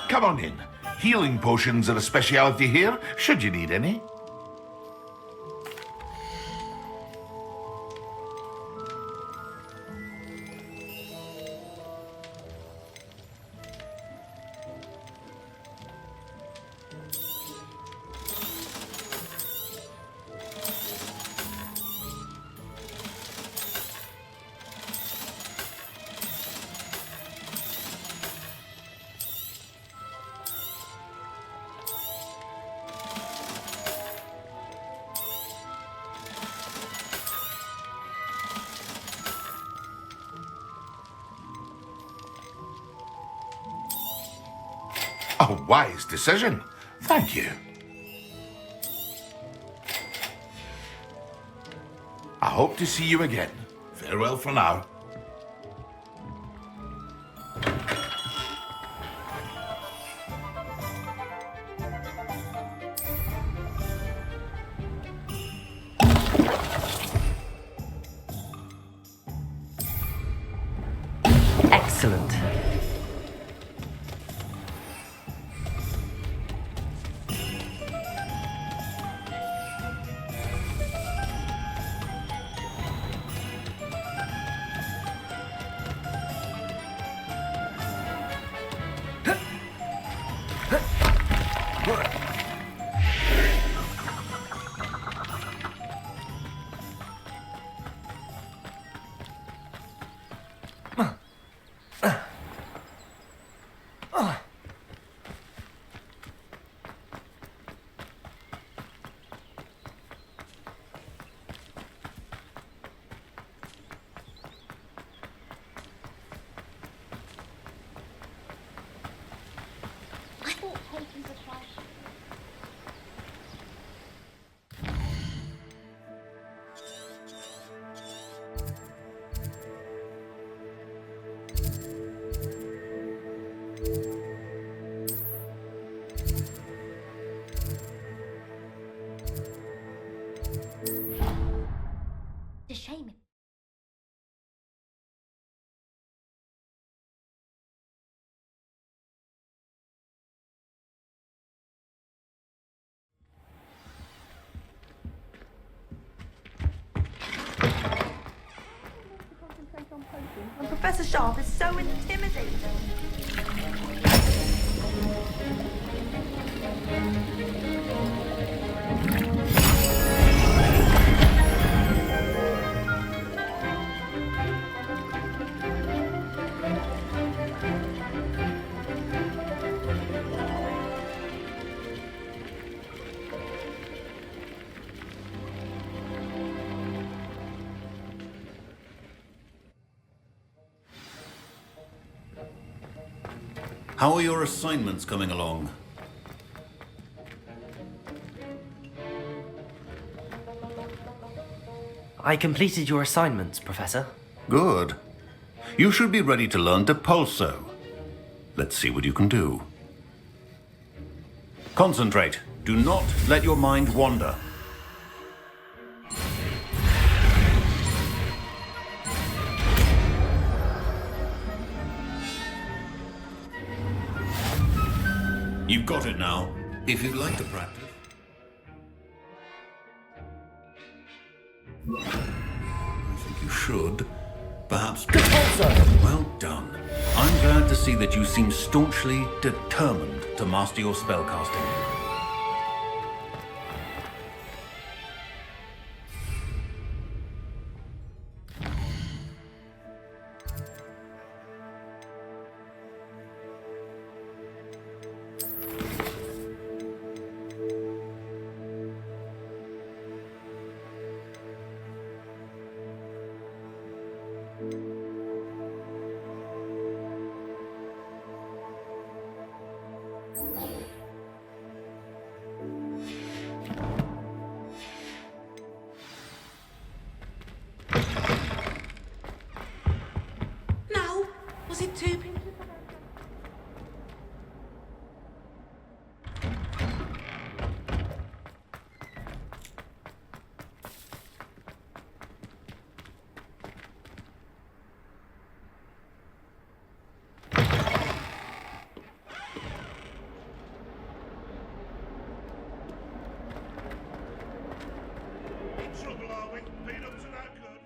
Come on in. Healing potions are a speciality here, should you need any. A wise decision. Thank you. I hope to see you again. Farewell for now. Excellent. It's a shame. And Professor Sharp is so intimidating. How are your assignments coming along? I completed your assignments, Professor. Good. You should be ready to learn to pulso. Let's see what you can do. Concentrate. Do not let your mind wander. You've got it now. If you'd like to practice. I think you should. Perhaps. Well done. I'm glad to see that you seem staunchly determined to master your spellcasting. No. Was it too pinky? Trouble, are we? Been up to that good?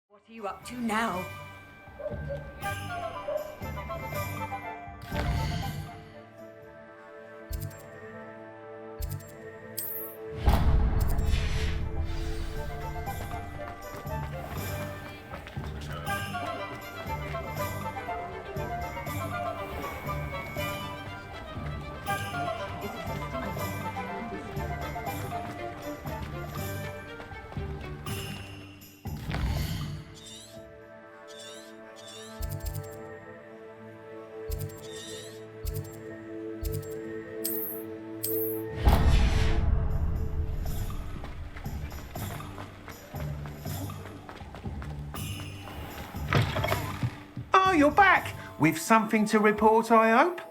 What are you up to now? Oh, you're back! With something to report, I hope?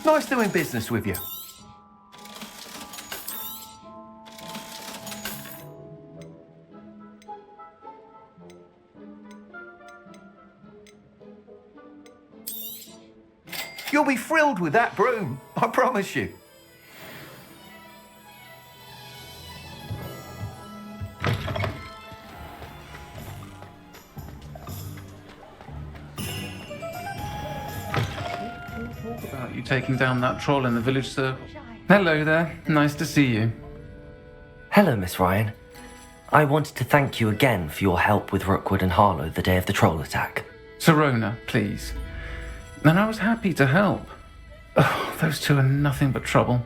Nice doing business with you. You'll be thrilled with that broom, I promise you. About you taking down that troll in the village circle. Hello there, nice to see you. Hello, Miss Ryan. I wanted to thank you again for your help with Rookwood and Harlow the day of the troll attack. Serona, please. And I was happy to help. Oh, those two are nothing but trouble.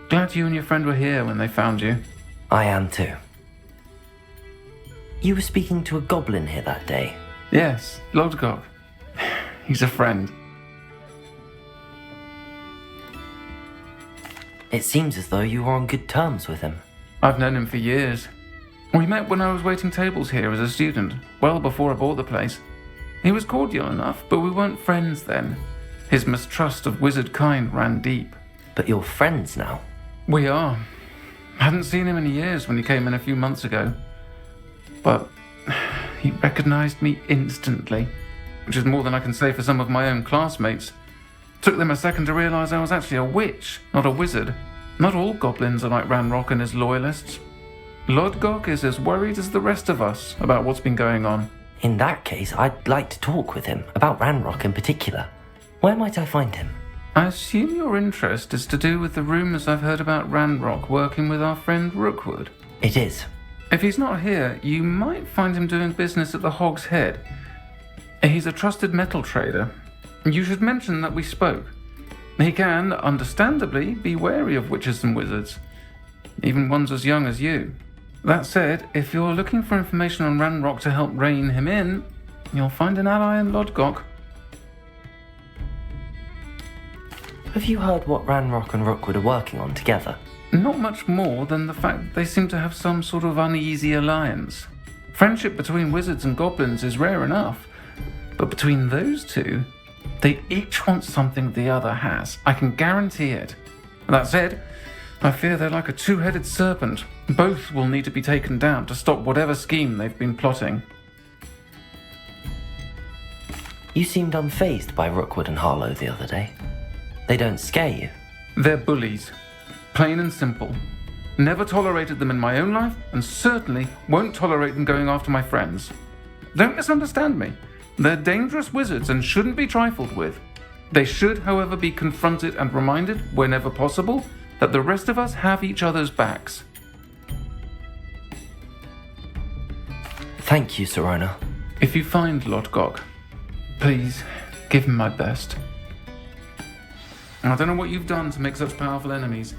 Glad you and your friend were here when they found you. I am too. You were speaking to a goblin here that day. Yes, Lodgok. He's a friend. It seems as though you were on good terms with him. I've known him for years. We met when I was waiting tables here as a student, well before I bought the place. He was cordial enough, but we weren't friends then. His mistrust of wizard kind ran deep. But you're friends now. We are. I hadn't seen him in years when he came in a few months ago. But he recognized me instantly, which is more than I can say for some of my own classmates. Took them a second to realize I was actually a witch, not a wizard. Not all goblins are like Ranrock and his loyalists. Lodgok is as worried as the rest of us about what's been going on. In that case, I'd like to talk with him, about Ranrock in particular. Where might I find him? I assume your interest is to do with the rumors I've heard about Ranrock working with our friend Rookwood. It is. If he's not here, you might find him doing business at the Hog's Head. He's a trusted metal trader. You should mention that we spoke. He can, understandably, be wary of witches and wizards, even ones as young as you. That said, if you're looking for information on Ranrock to help rein him in, you'll find an ally in Lodgok. Have you heard what Ranrock and Rookwood are working on together? Not much more than the fact that they seem to have some sort of uneasy alliance. Friendship between wizards and goblins is rare enough, but between those two, they each want something the other has. I can guarantee it. That said, I fear they're like a two-headed serpent. Both will need to be taken down to stop whatever scheme they've been plotting. You seemed unfazed by Rookwood and Harlow the other day. They don't scare you. They're bullies. Plain and simple. Never tolerated them in my own life, and certainly won't tolerate them going after my friends. Don't misunderstand me. They're dangerous wizards and shouldn't be trifled with. They should, however, be confronted and reminded, whenever possible, that the rest of us have each other's backs. Thank you, Serona. If you find Lodgok, please give him my best. I don't know what you've done to make such powerful enemies,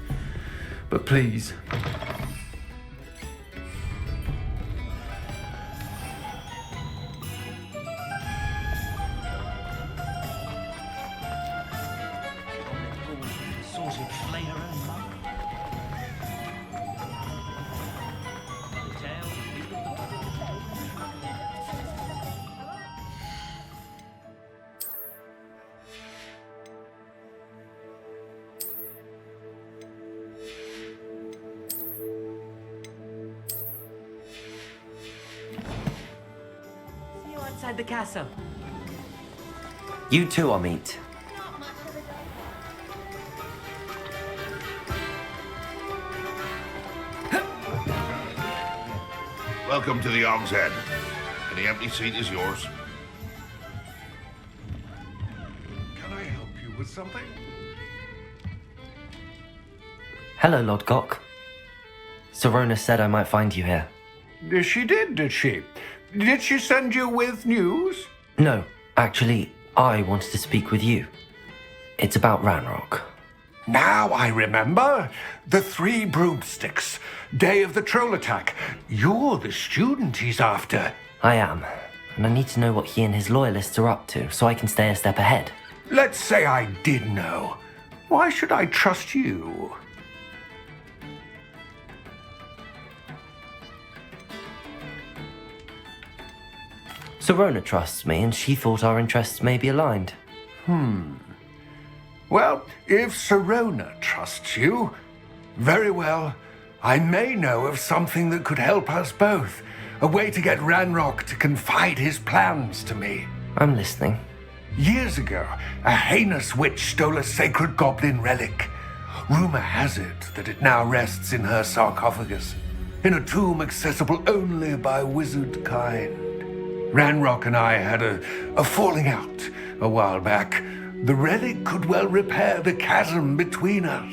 but please. See you outside the castle. You too, Amit. Welcome to the Hogshead. Any empty seat is yours. Can I help you with something? Hello, Lodgok. Serona said I might find you here. She did she? Did she send you with news? No, actually, I wanted to speak with you. It's about Ranrock. Now I remember. The 3 broomsticks. Day of the troll attack. You're the student he's after. I am, and I need to know what he and his loyalists are up to so I can stay a step ahead. Let's say I did know. Why should I trust you? Serona trusts me, and she thought our interests may be aligned. Well, if Serona trusts you, very well. I may know of something that could help us both. A way to get Ranrock to confide his plans to me. I'm listening. Years ago, a heinous witch stole a sacred goblin relic. Rumor has it that it now rests in her sarcophagus, in a tomb accessible only by wizard kind. Ranrock and I had a falling out a while back. The relic could well repair the chasm between us.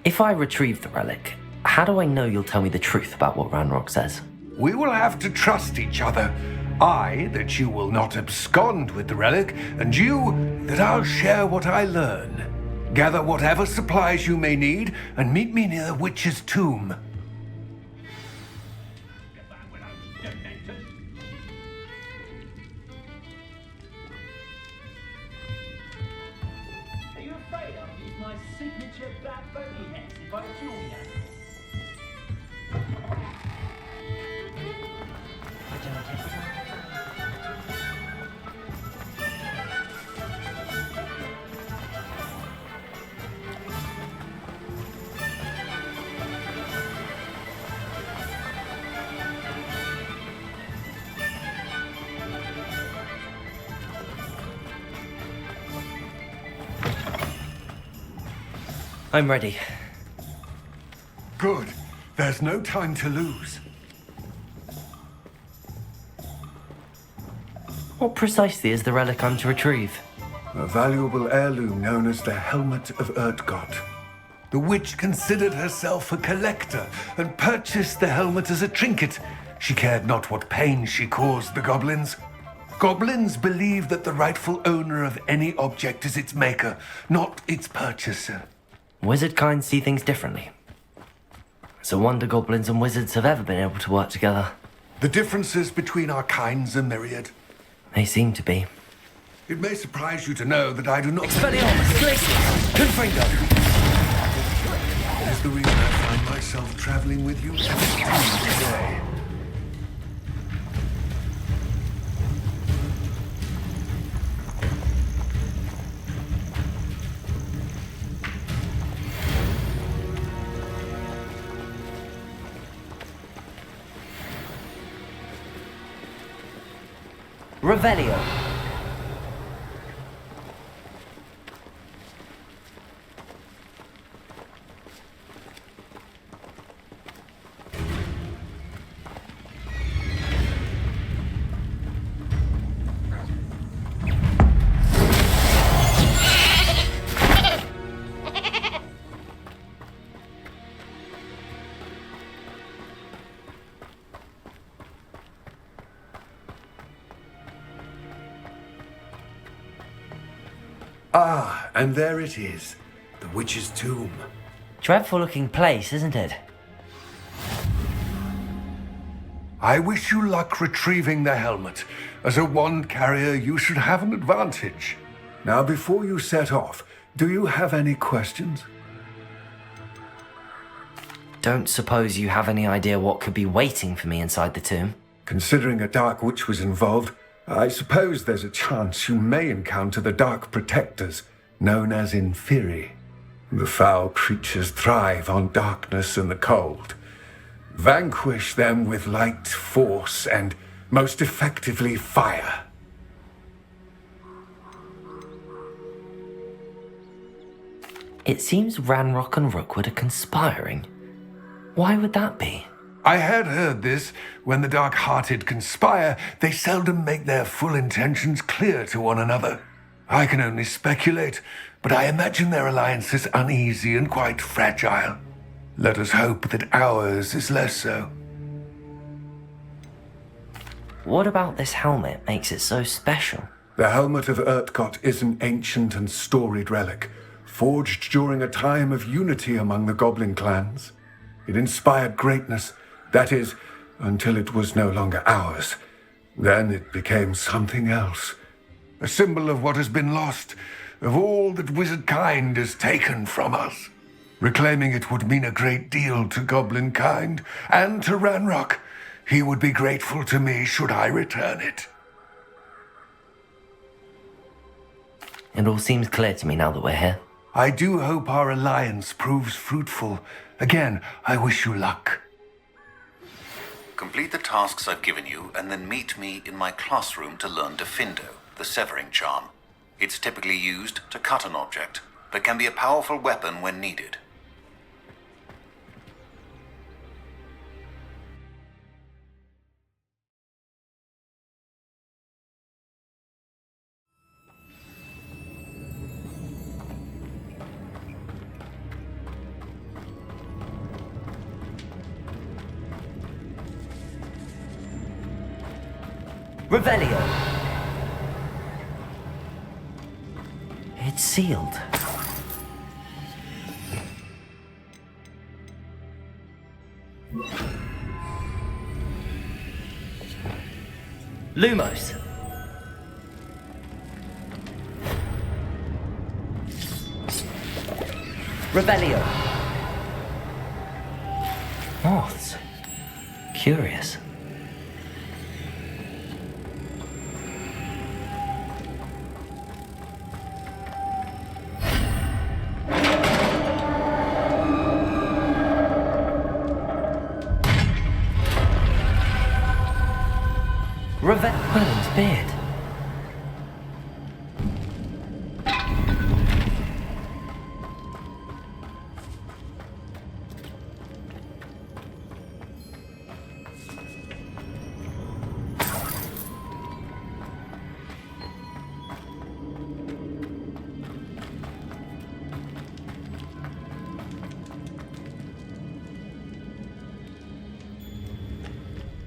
If I retrieve the relic, how do I know you'll tell me the truth about what Ranrock says? We will have to trust each other. I, that you will not abscond with the relic, and you, that I'll share what I learn. Gather whatever supplies you may need, and meet me near the witch's tomb. signature black bony hairs if I cure you. I'm ready. Good. There's no time to lose. What precisely is the relic I'm to retrieve? A valuable heirloom known as the Helmet of Erdgott. The witch considered herself a collector and purchased the helmet as a trinket. She cared not what pain she caused the goblins. Goblins believe that the rightful owner of any object is its maker, not its purchaser. Wizard kind see things differently. It's a wonder goblins and wizards have ever been able to work together. The differences between our kinds are myriad. They seem to be. It may surprise you to know that I do not... Expelliarmus! Glacius! Confringo! That is the reason I find myself traveling with you every day. Revelio. Ah, and there it is. The witch's tomb. Dreadful looking place, isn't it? I wish you luck retrieving the helmet. As a wand carrier, you should have an advantage. Now, before you set off, do you have any questions? Don't suppose you have any idea what could be waiting for me inside the tomb? Considering a dark witch was involved, I suppose there's a chance you may encounter the Dark Protectors, known as Inferi. The foul creatures thrive on darkness and the cold. Vanquish them with light, force, and most effectively fire. It seems Ranrock and Rookwood are conspiring. Why would that be? I had heard this. When the dark-hearted conspire, they seldom make their full intentions clear to one another. I can only speculate, but I imagine their alliance is uneasy and quite fragile. Let us hope that ours is less so. What about this helmet makes it so special? The Helmet of Erdgott is an ancient and storied relic, forged during a time of unity among the goblin clans. It inspired greatness, that is, until it was no longer ours. Then it became something else. A symbol of what has been lost, of all that wizard kind has taken from us. Reclaiming it would mean a great deal to goblin kind, and to Ranrock. He would be grateful to me should I return it. It all seems clear to me now that we're here. I do hope our alliance proves fruitful. Again, I wish you luck. Complete the tasks I've given you, and then meet me in my classroom to learn Defindo, the severing charm. It's typically used to cut an object, but can be a powerful weapon when needed. Revelio. It's sealed. Lumos. Revelio. Moths. Curious. Merlin's beard.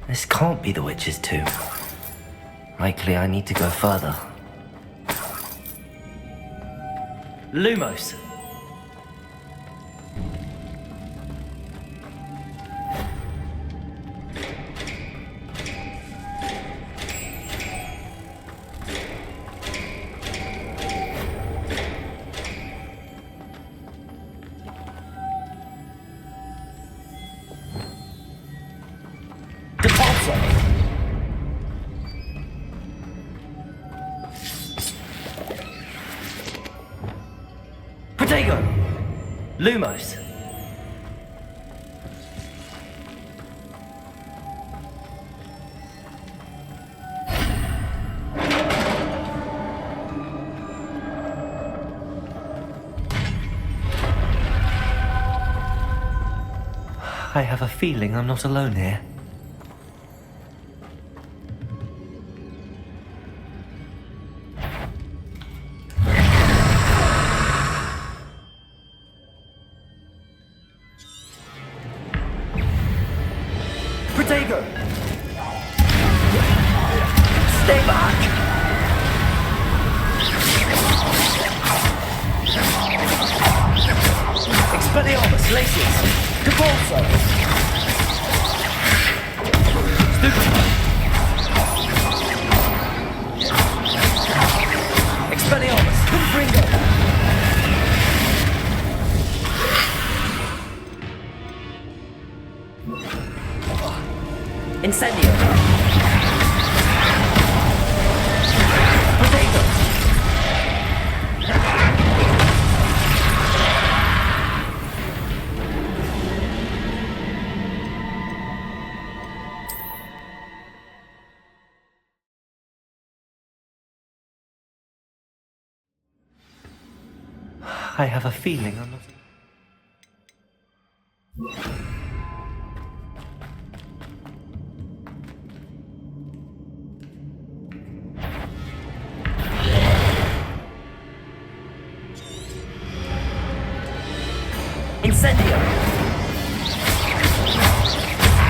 This can't be the witch's tomb. Likely I need to go further. Lumos! Diagon! Lumos! I have a feeling I'm not alone here. Diagon! Stay back! Expelliarmus, laces! Devolso! Stupefy! Expelliarmus, Confringo! Incendio! Potato! I have a feeling I'm not... Incendio!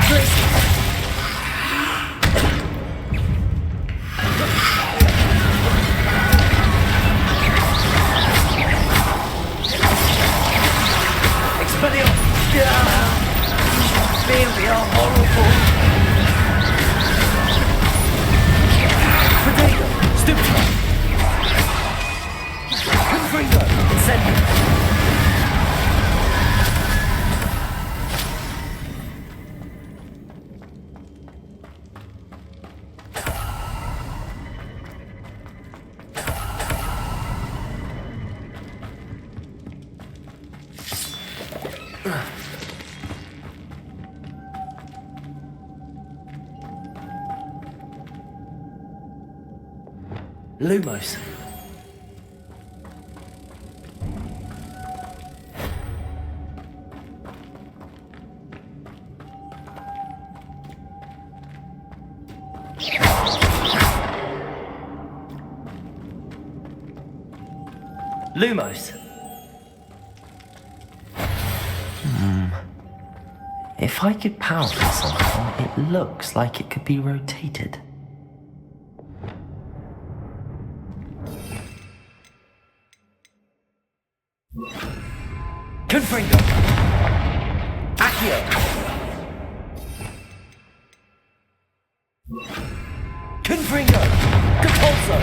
Glacier! Expelliarmus! They are horrible! Potato! Stupefy! Confringo! Incendio! Lumos. Lumos. If I could power it somehow, it looks like it could be rotated. Confringo! Accio! Confringo! Capulso!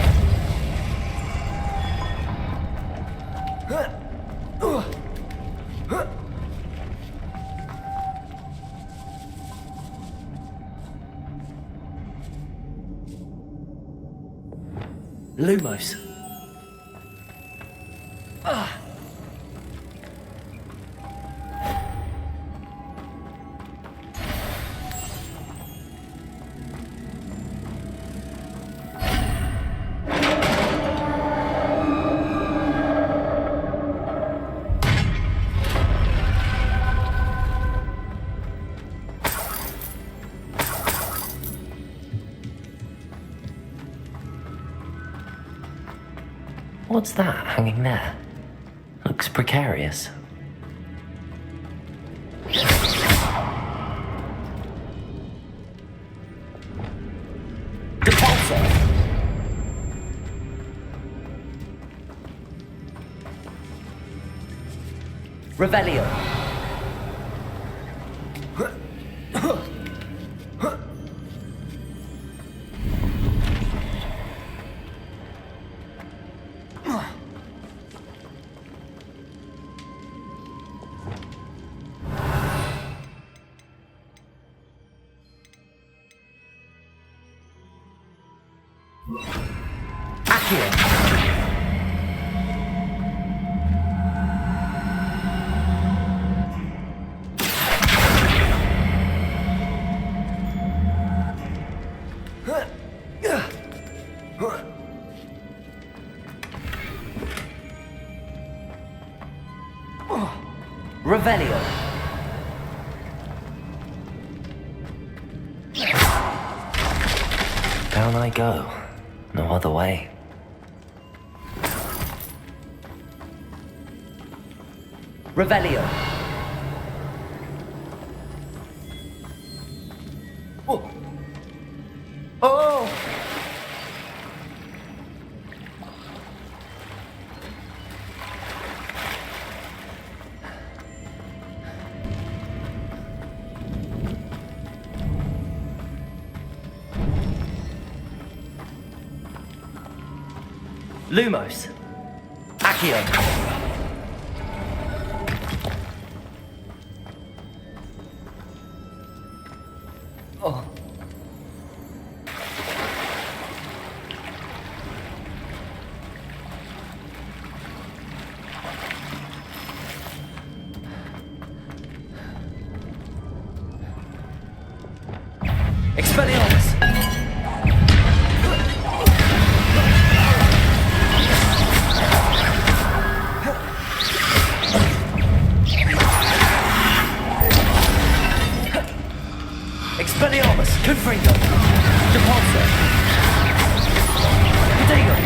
Lumos. What's that hanging there? Looks precarious. Depulso! Revelio! Revelio. Down I go. No other way. Revelio. Oh. Oh. Lumos. Accio. Oh. Expelliarmus. Expelliarmus, Confringo, Depulso, Diagon.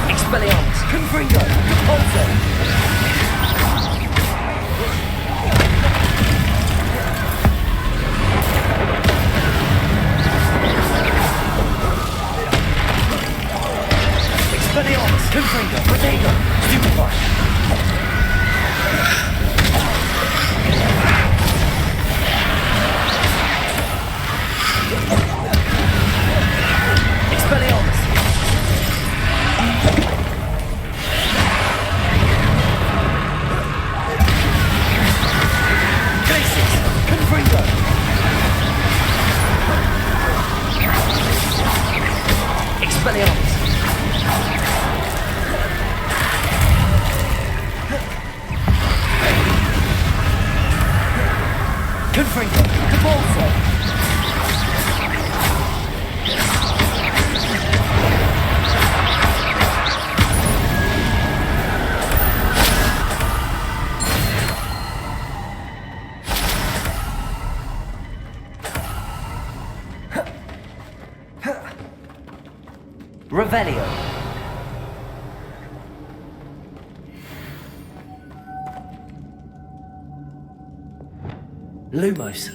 Expelliarmus, Confringo, Depulso. Expelliarmus, Confringo, Diagon, Stupefy. Expelliarmus. Glacius, Confringo. Expelliarmus. Confringo, Depulso. Revelio. Lumos.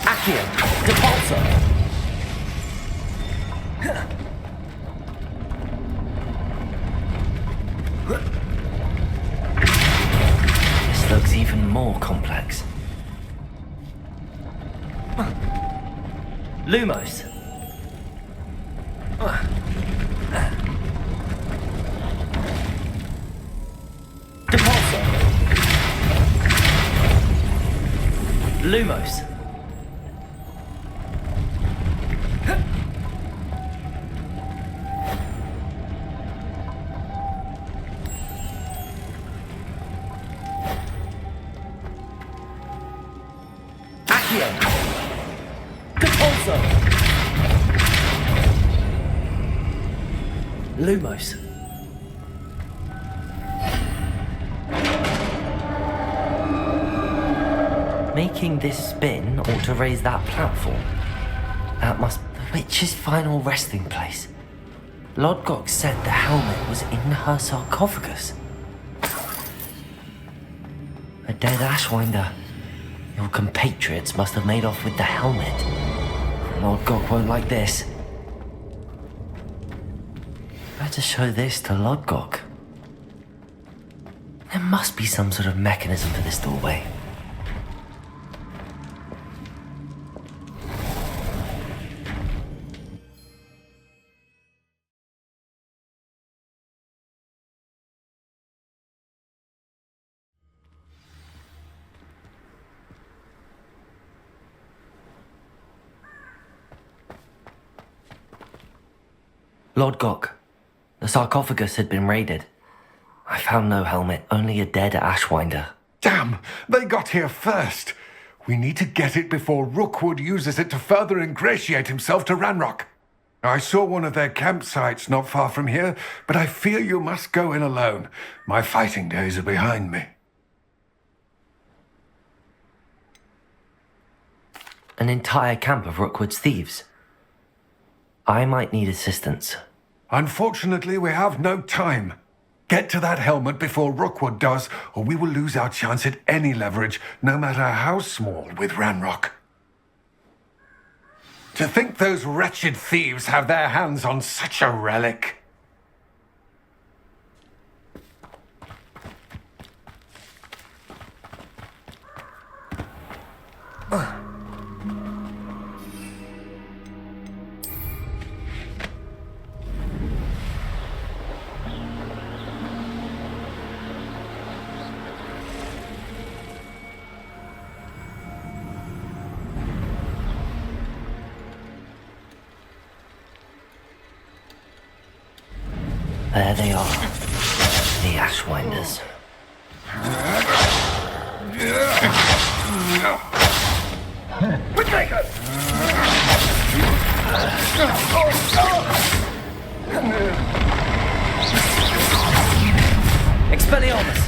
Accio, Depulso. This looks even more complex. Lumos. Depulso. Lumos. Accio. Depulso. Lumos. Making this spin ought to raise that platform. That must be the witch's final resting place. Lodgok said the helmet was in her sarcophagus. A dead Ashwinder. Your compatriots must have made off with the helmet. Lodgok won't like this. Better show this to Lodgok. There must be some sort of mechanism for this doorway. Lodgok, the sarcophagus had been raided. I found no helmet, only a dead Ashwinder. Damn! They got here first. We need to get it before Rookwood uses it to further ingratiate himself to Ranrock. I saw one of their campsites not far from here, but I fear you must go in alone. My fighting days are behind me. An entire camp of Rookwood's thieves. I might need assistance. Unfortunately, we have no time. Get to that helmet before Rookwood does, or we will lose our chance at any leverage, no matter how small, with Ranrock. To think those wretched thieves have their hands on such a relic. There they are, the Ashwinders. Expelliarmus!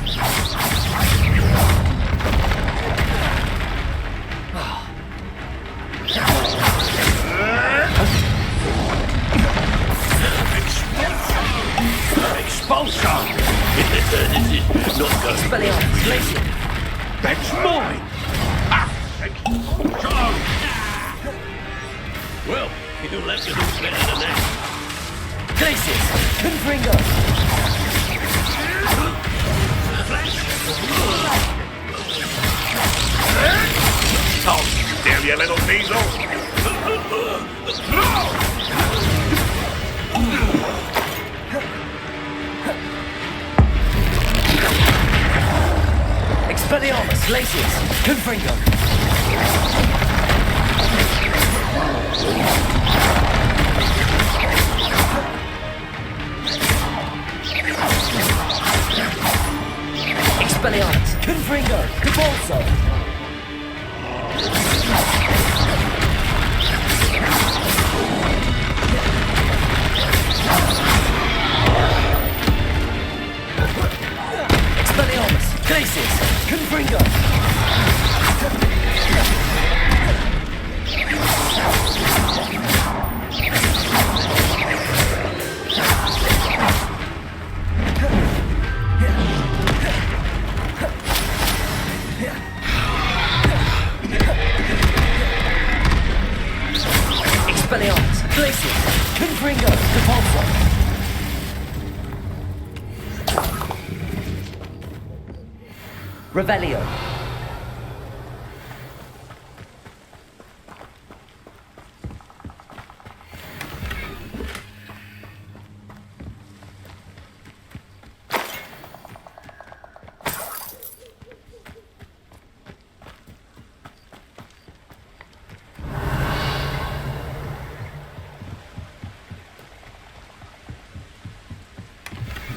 Expulsion! This is not good. Expelliarmus, Glacier! That's mine! Expulsion! Well, you'll have to do better than that. Glaciers! Confringo! Oh, damn you little diesel! Expelliarmus, laces, Confringo. Expelliarmus, Confringo, Cabalso. Expelliarmus, Glacius, Confringo. Expelliarmus, Glacius, Confringo, Cabalso. Revelio.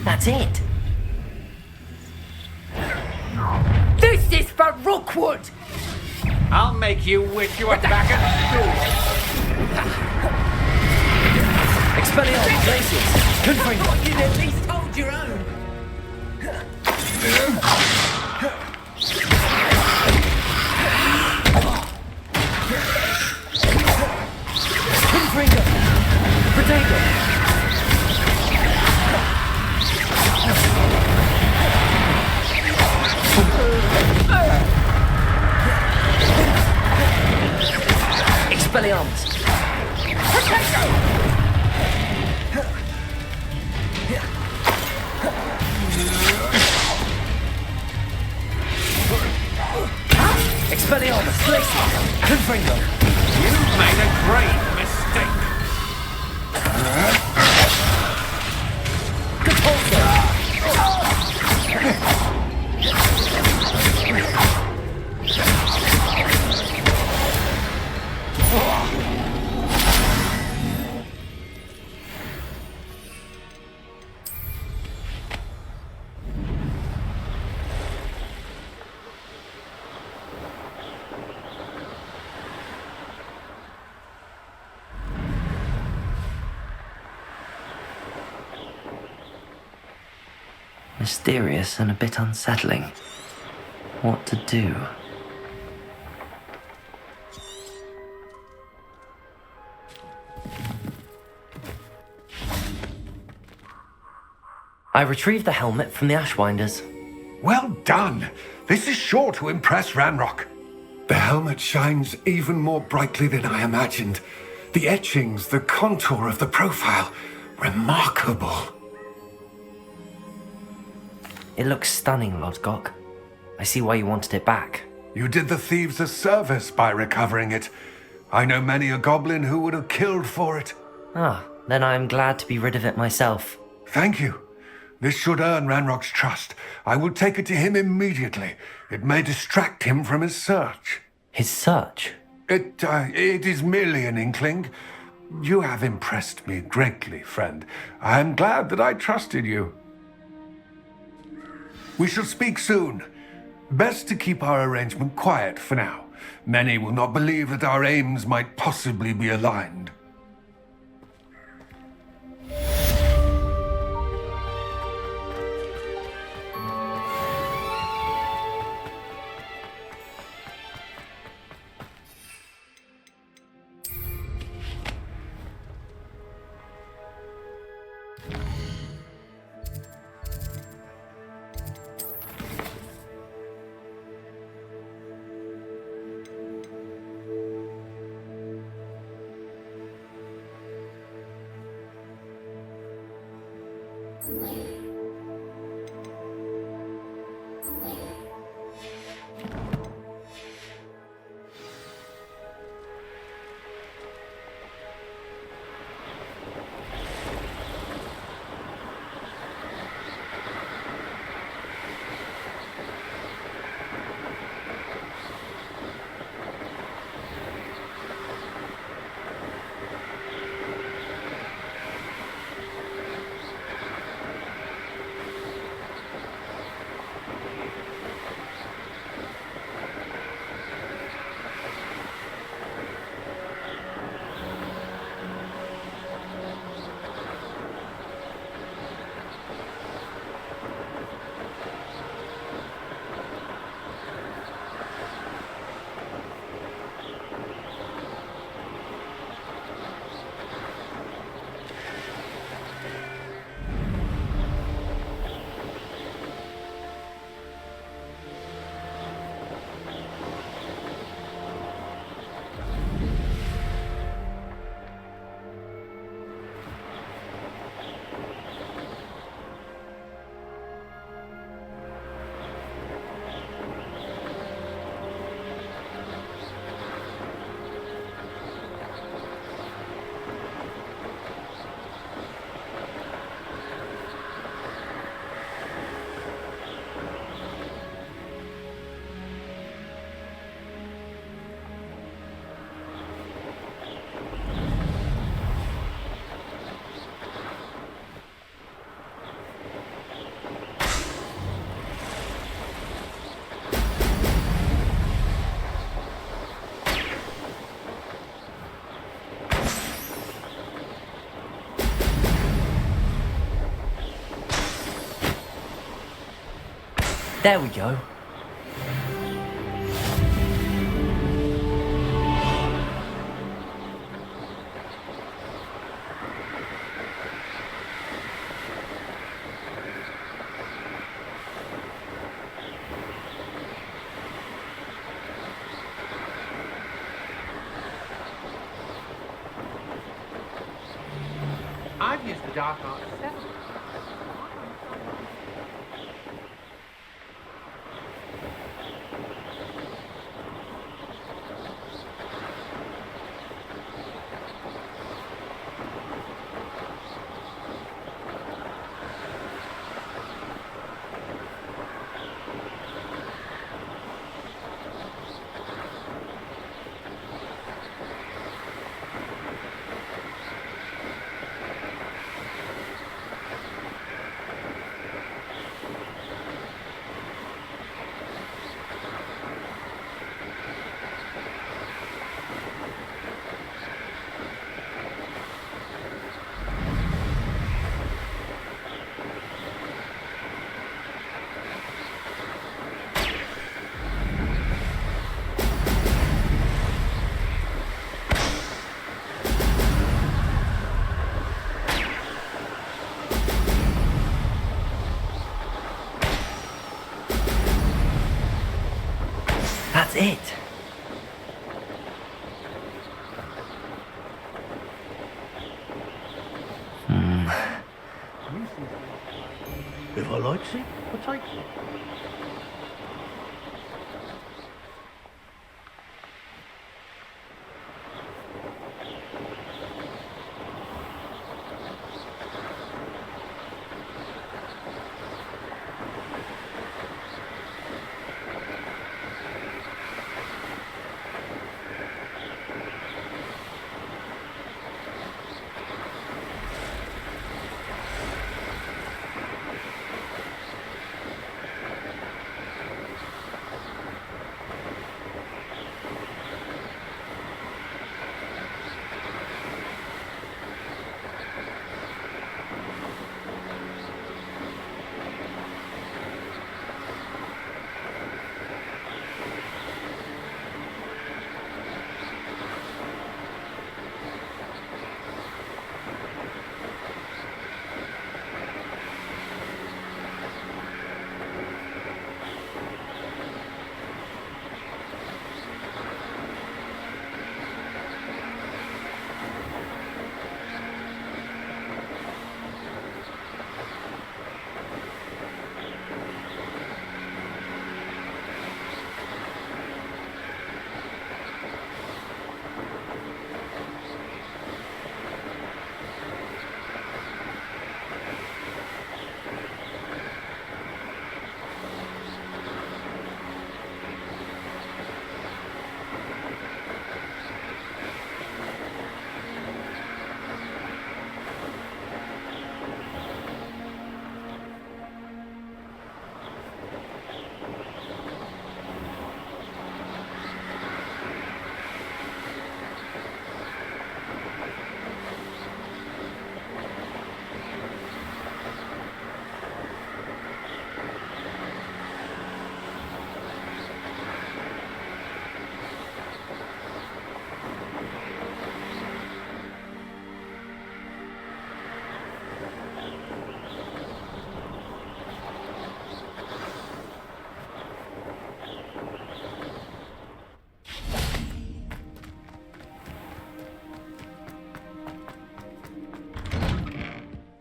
That's it. This is for Rookwood! I'll make you wish you were back at Expelliarmus, Glacius, Confringo. You'd at least hold your own. Confringo. Protego. Expelliarmus. Expelliarmus, Glacius, Confringo. You've made a great mistake. Mysterious and a bit unsettling. What to do? I retrieved the helmet from the Ashwinders. Well done. This is sure to impress Ranrock. The helmet shines even more brightly than I imagined. The etchings, the contour of the profile, remarkable. It looks stunning, Lodgok. I see why you wanted it back. You did the thieves a service by recovering it. I know many a goblin who would have killed for it. Ah, then I am glad to be rid of it myself. Thank you. This should earn Ranrock's trust. I will take it to him immediately. It may distract him from his search. His search? It is merely an inkling. You have impressed me greatly, friend. I am glad that I trusted you. We shall speak soon. Best to keep our arrangement quiet for now. Many will not believe that our aims might possibly be aligned. There we go. I've used the dark arts several times. That's it. If I likes it, I takes it.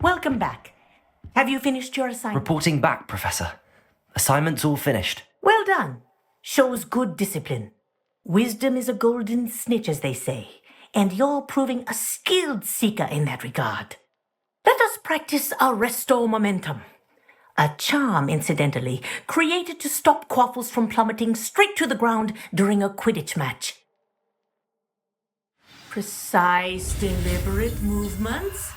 Welcome back. Have you finished your assignment? Reporting back, Professor. Assignment's all finished. Well done. Shows good discipline. Wisdom is a golden snitch, as they say, and you're proving a skilled seeker in that regard. Let us practice our Restore Momentum. A charm, incidentally, created to stop quaffles from plummeting straight to the ground during a Quidditch match. Precise, deliberate movements.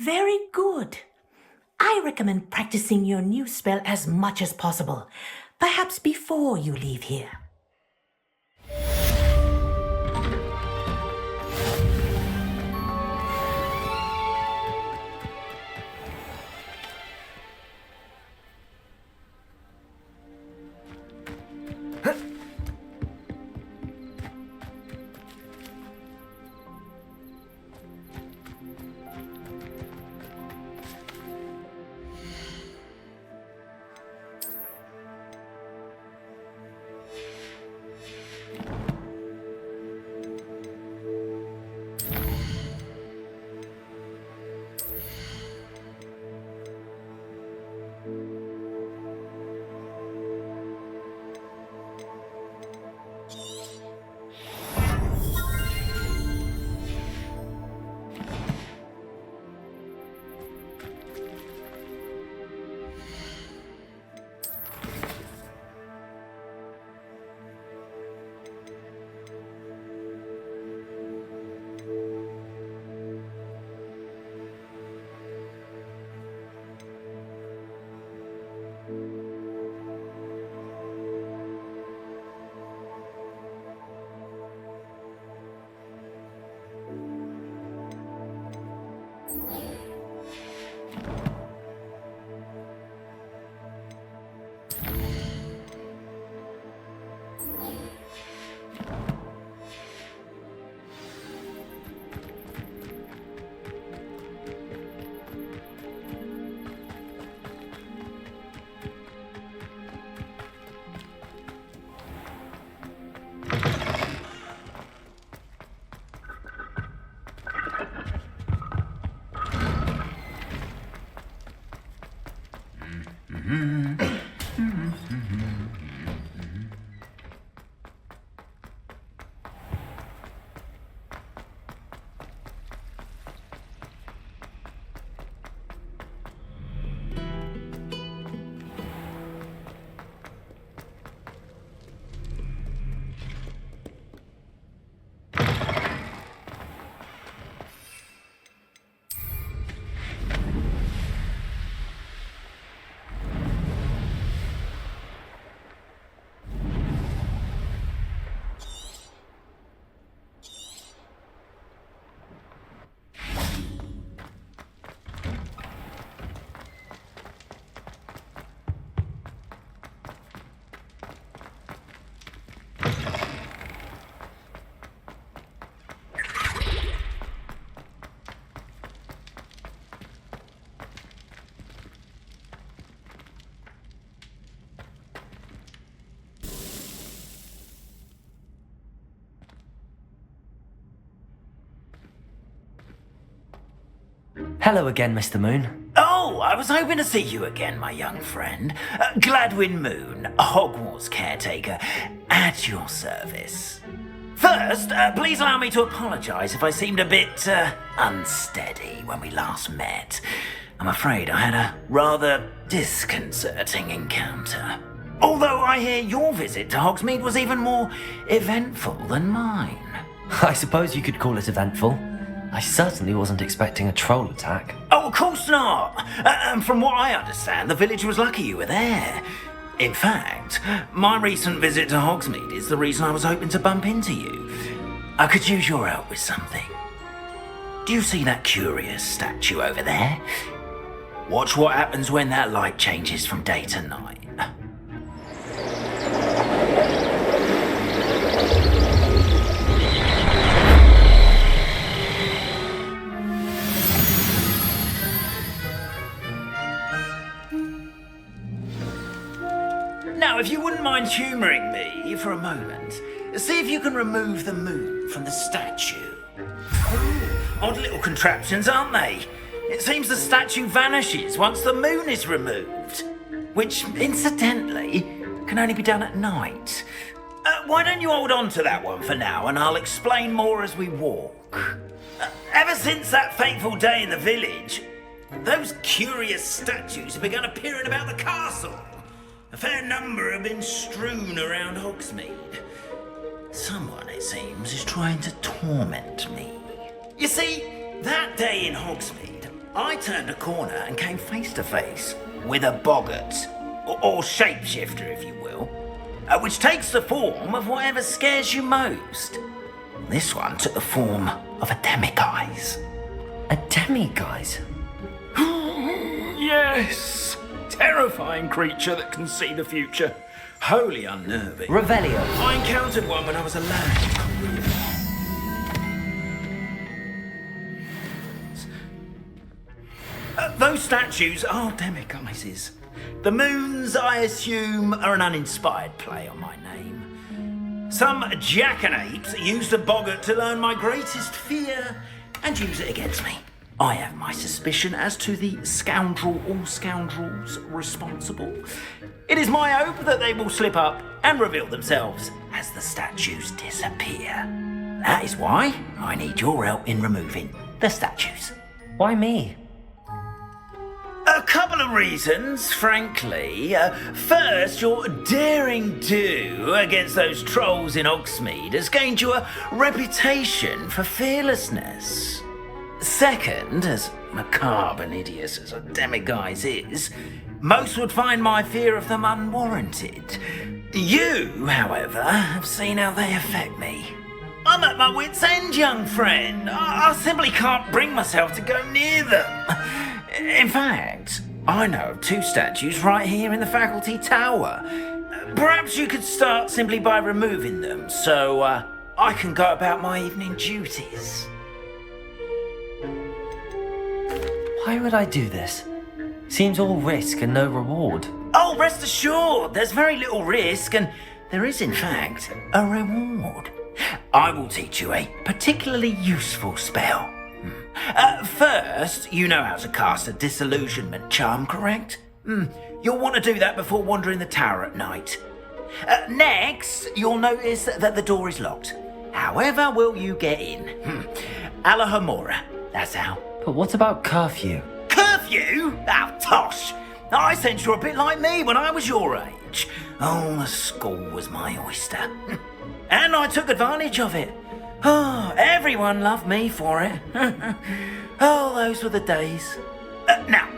Very good. I recommend practicing your new spell as much as possible, perhaps before you leave here. Hello again, Mr. Moon. Oh, I was hoping to see you again, my young friend. Gladwin Moon, Hogwarts caretaker, at your service. First, please allow me to apologise if I seemed a bit unsteady when we last met. I'm afraid I had a rather disconcerting encounter. Although I hear your visit to Hogsmeade was even more eventful than mine. I suppose you could call it eventful. I certainly wasn't expecting a troll attack. Oh, of course not. And from what I understand, the village was lucky you were there. In fact, my recent visit to Hogsmeade is the reason I was hoping to bump into you. I could use your help with something. Do you see that curious statue over there? Watch what happens when that light changes from day to night. Now, if you wouldn't mind humouring me for a moment, see if you can remove the moon from the statue. Odd little contraptions, aren't they? It seems the statue vanishes once the moon is removed, which, incidentally, can only be done at night. Why don't you hold on to that one for now, and I'll explain more as we walk. Ever since that fateful day in the village, those curious statues have begun appearing about the castle. A fair number have been strewn around Hogsmeade. Someone, it seems, is trying to torment me. You see, that day in Hogsmeade, I turned a corner and came face to face with a boggart, or shapeshifter, if you will, which takes the form of whatever scares you most. This one took the form of a demiguise. A demiguise? Yes! Terrifying creature that can see the future. Wholly unnerving. Revelio. I encountered one when I was alone. Those statues are demiguises. The moons, I assume, are an uninspired play on my name. Some jackanapes used a boggart to learn my greatest fear and use it against me. I have my suspicion as to the scoundrel or scoundrels responsible. It is my hope that they will slip up and reveal themselves as the statues disappear. That is why I need your help in removing the statues. Why me? A couple of reasons, frankly. First, your daring do against those trolls in Hogsmeade has gained you a reputation for fearlessness. Second, as macabre and hideous as a demiguise is, most would find my fear of them unwarranted. You, however, have seen how they affect me. I'm at my wit's end, young friend. I simply can't bring myself to go near them. In fact, I know of 2 statues right here in the faculty tower. Perhaps you could start simply by removing them, so I can go about my evening duties. Why would I do this? Seems all risk and no reward. Oh, rest assured, there's very little risk, and there is, in fact, a reward. I will teach you a particularly useful spell. First, you know how to cast a disillusionment charm, correct? You'll want to do that before wandering the tower at night. Next, you'll notice that the door is locked. However will you get in? Alahomora, that's how. But what about curfew? Curfew? Oh, tosh! I sense you're a bit like me when I was your age. Oh, the school was my oyster. And I took advantage of it. Oh, everyone loved me for it. Oh, those were the days. Now,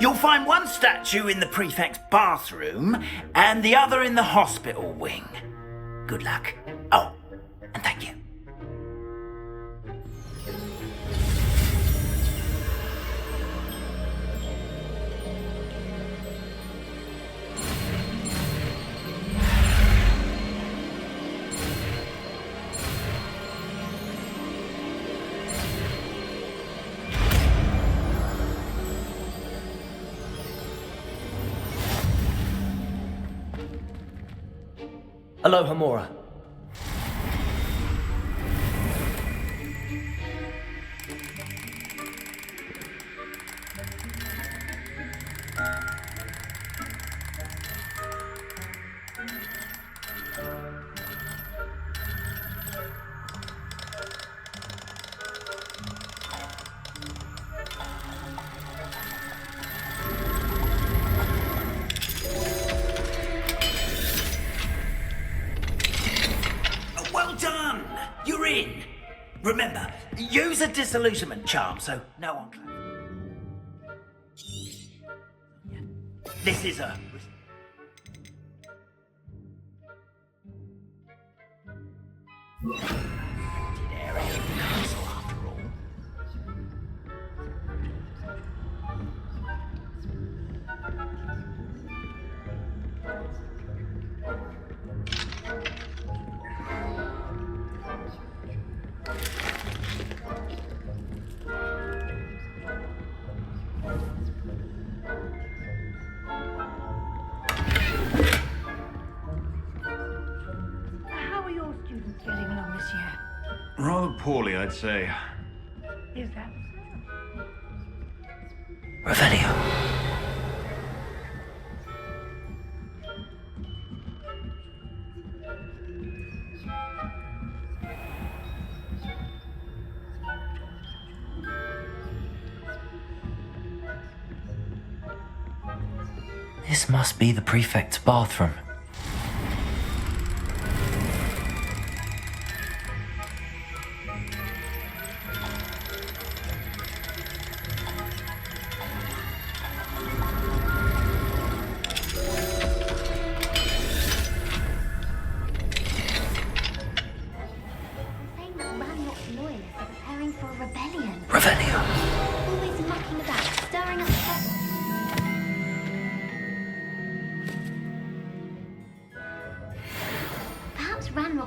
you'll find one statue in the prefect's bathroom and the other in the hospital wing. Good luck. Oh, and thank you. Aloha Mora. Remember, use a disillusionment charm so no one can. This is a. Area of the castle, after all. Getting along this year? Rather poorly, I'd say. Is that Revelio. This must be the prefect's bathroom.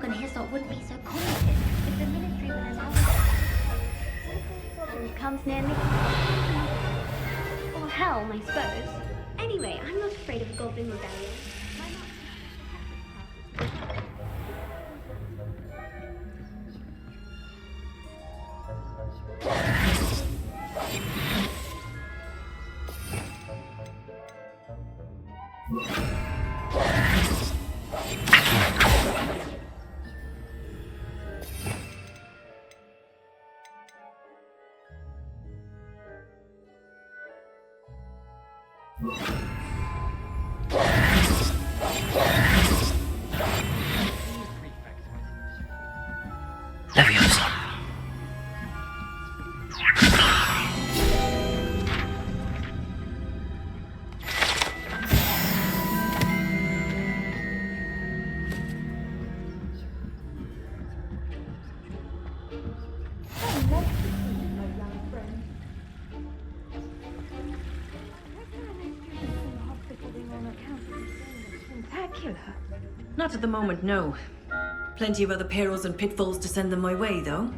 Diagon Hyssop wouldn't be so competent if the military would allow it. Comes near me. Or helm, I suppose. Anyway, I'm not afraid of a goblin rebellion. Leviosa. Not at the moment, no. Plenty of other perils and pitfalls to send them my way, though.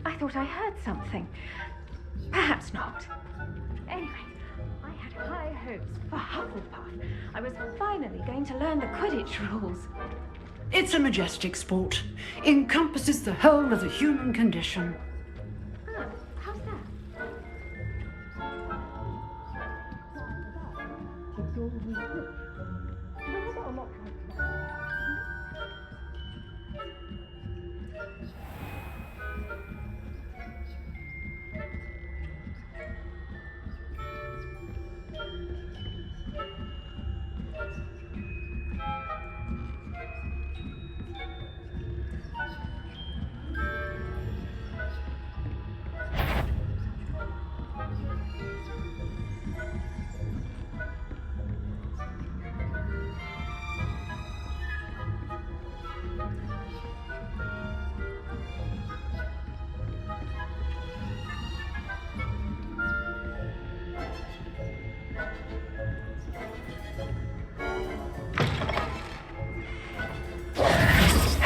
I thought I heard something. Perhaps not. Anyway, I had high hopes for Hufflepuff. I was finally going to learn the Quidditch rules. It's a majestic sport. Encompasses the whole of the human condition. Oh, how's that?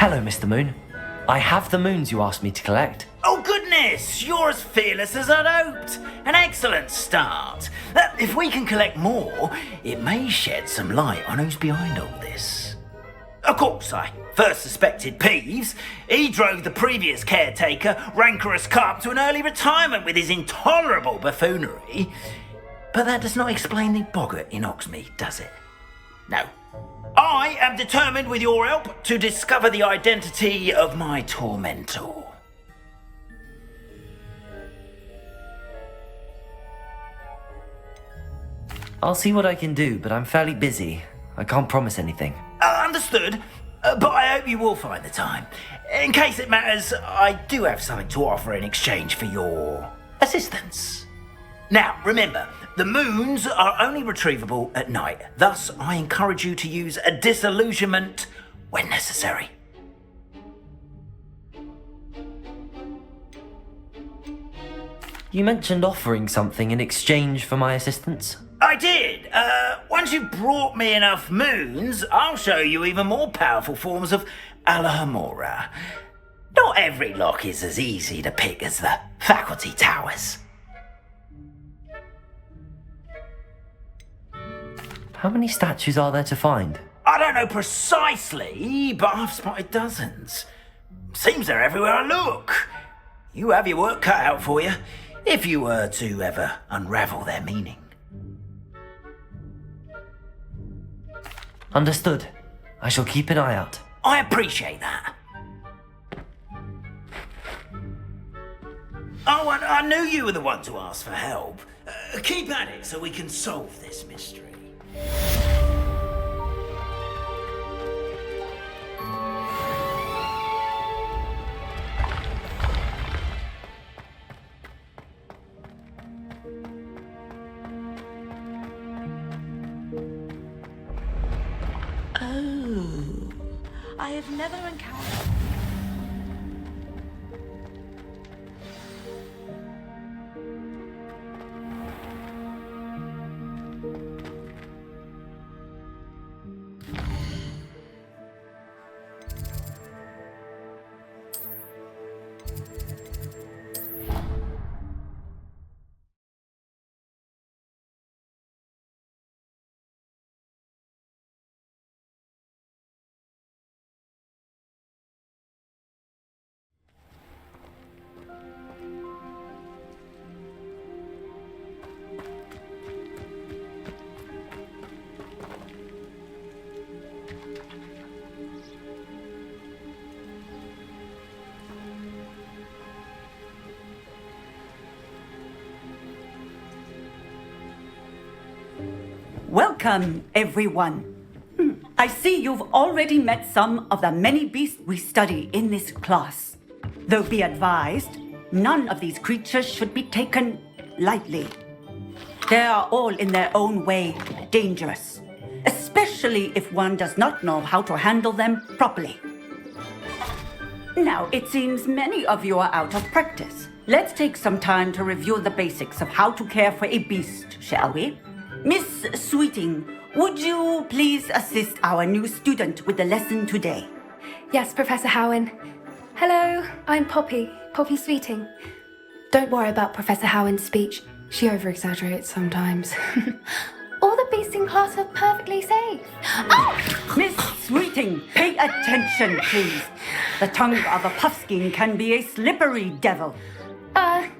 Hello, Mr. Moon. I have the moons you asked me to collect. Oh, goodness! You're as fearless as I'd hoped. An excellent start. If we can collect more, it may shed some light on who's behind all this. Of course, I first suspected Peeves. He drove the previous caretaker, Rancorous Carp, to an early retirement with his intolerable buffoonery. But that does not explain the boggart in Hogsmeade, does it? No. I am determined, with your help, to discover the identity of my tormentor. I'll see what I can do, but I'm fairly busy. I can't promise anything. Understood, but I hope you will find the time. In case it matters, I do have something to offer in exchange for your assistance. Now, remember, the moons are only retrievable at night. Thus, I encourage you to use a disillusionment when necessary. You mentioned offering something in exchange for my assistance? I did. Once you've brought me enough moons, I'll show you even more powerful forms of Alohomora. Not every lock is as easy to pick as the faculty towers. How many statues are there to find? I don't know precisely, but I've spotted dozens. Seems they're everywhere I look. You have your work cut out for you, if you were to ever unravel their meaning. Understood. I shall keep an eye out. I appreciate that. Oh, I knew you were the one to ask for help. Keep at it so we can solve this mystery. Oh, I have never encountered. Welcome, everyone. I see you've already met some of the many beasts we study in this class. Though be advised, none of these creatures should be taken lightly. They are all in their own way dangerous, especially if one does not know how to handle them properly. Now, it seems many of you are out of practice. Let's take some time to review the basics of how to care for a beast, shall we? Miss Sweeting, would you please assist our new student with the lesson today? Yes, Professor Howen. Hello, I'm Poppy Sweeting. Don't worry about Professor Howen's speech. She over-exaggerates sometimes. All the beasts in class are perfectly safe. Oh! Miss Sweeting, pay attention, please. The tongue of a puffskein can be a slippery devil.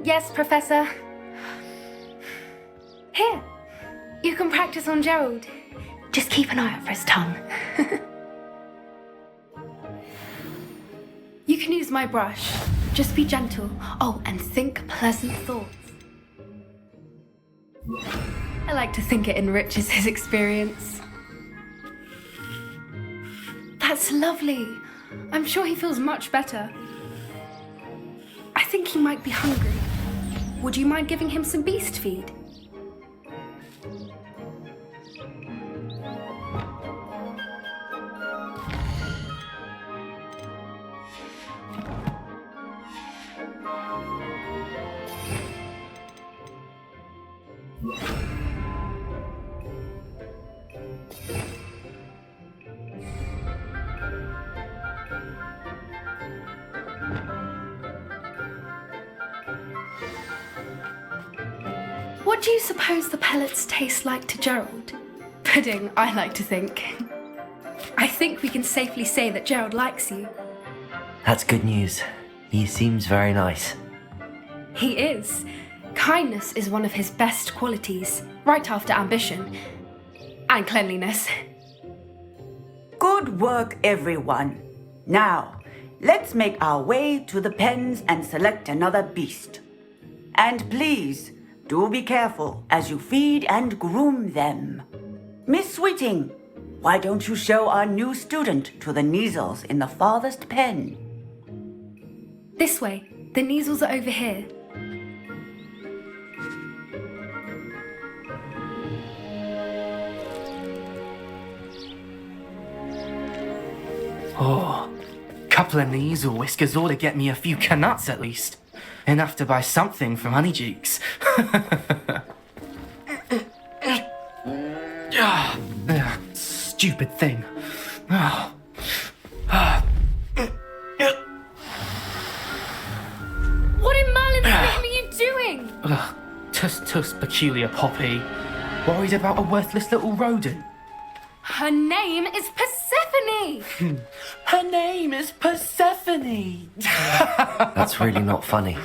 Yes, Professor. Here, you can practice on Gerald. Just keep an eye out for his tongue. You can use my brush. Just be gentle. Oh, and think pleasant thoughts. I like to think it enriches his experience. That's lovely. I'm sure he feels much better. I think he might be hungry. Would you mind giving him some beast feed? What do you suppose the pellets taste like to Gerald? Pudding, I like to think. I think we can safely say that Gerald likes you. That's good news. He seems very nice. He is. Kindness is one of his best qualities, right after ambition. And cleanliness. Good work, everyone. Now, let's make our way to the pens and select another beast. And please, do be careful as you feed and groom them. Miss Sweeting, why don't you show our new student to the Neasels in the farthest pen? This way. The Neasels are over here. Oh, couple of Neasel whiskers ought to get me a few canuts at least. Enough to buy something from Honeydukes. Stupid thing. What in Merlin's name are you doing? Tuss peculiar Poppy. Worried about a worthless little rodent. Her name is Persephone! Her name is Persephone! That's really not funny.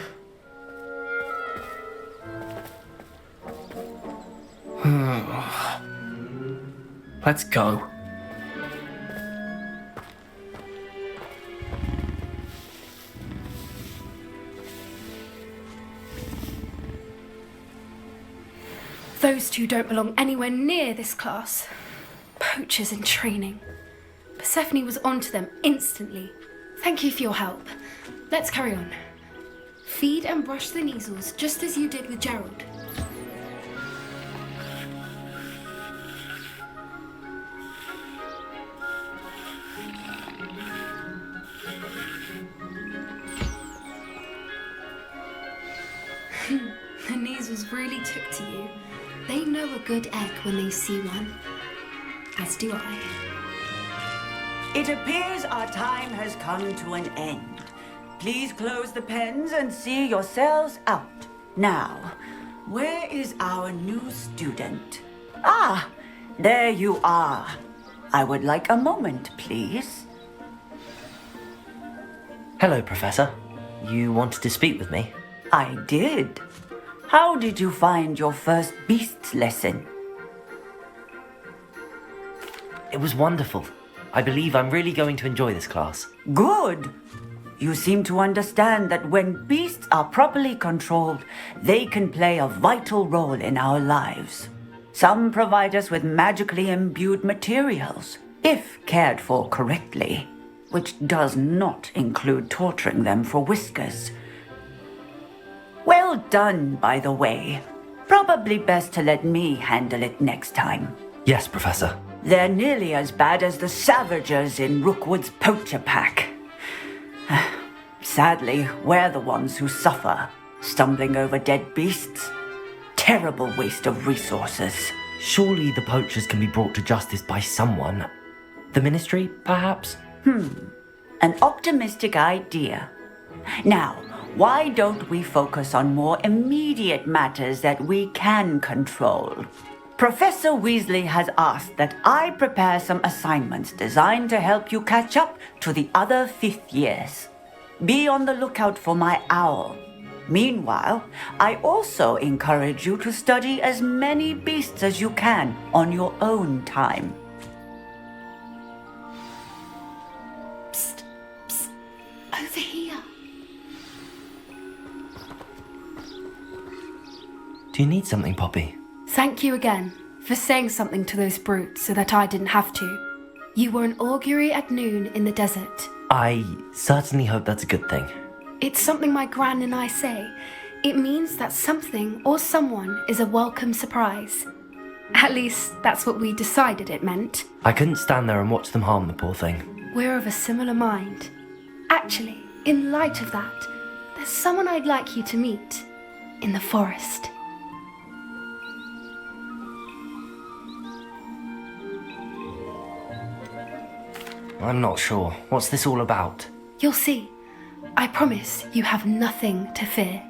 Let's go. Those two don't belong anywhere near this class. Poachers in training. Persephone was onto them instantly. Thank you for your help. Let's carry on. Feed and brush the measles just as you did with Gerald. The measles really took to you. They know a good egg when they see one. As do I. It appears our time has come to an end. Please close the pens and see yourselves out. Now, where is our new student? Ah, there you are. I would like a moment, please. Hello, Professor. You wanted to speak with me? I did. How did you find your first beasts lesson? It was wonderful. I believe I'm really going to enjoy this class. Good. You seem to understand that when beasts are properly controlled, they can play a vital role in our lives. Some provide us with magically imbued materials, if cared for correctly, which does not include torturing them for whiskers. Well done, by the way. Probably best to let me handle it next time. Yes, Professor. They're nearly as bad as the Savagers in Rookwood's poacher pack. Sadly, we're the ones who suffer, stumbling over dead beasts. Terrible waste of resources. Surely the poachers can be brought to justice by someone. The Ministry, perhaps? An optimistic idea. Now, why don't we focus on more immediate matters that we can control? Professor Weasley has asked that I prepare some assignments designed to help you catch up to the other fifth years. Be on the lookout for my owl. Meanwhile, I also encourage you to study as many beasts as you can on your own time. Psst, psst, over here. Do you need something, Poppy? Thank you again for saying something to those brutes so that I didn't have to. You were an augury at noon in the desert. I certainly hope that's a good thing. It's something my gran and I say. It means that something or someone is a welcome surprise. At least, that's what we decided it meant. I couldn't stand there and watch them harm the poor thing. We're of a similar mind. Actually, in light of that, there's someone I'd like you to meet. In the forest. I'm not sure. What's this all about? You'll see. I promise you have nothing to fear.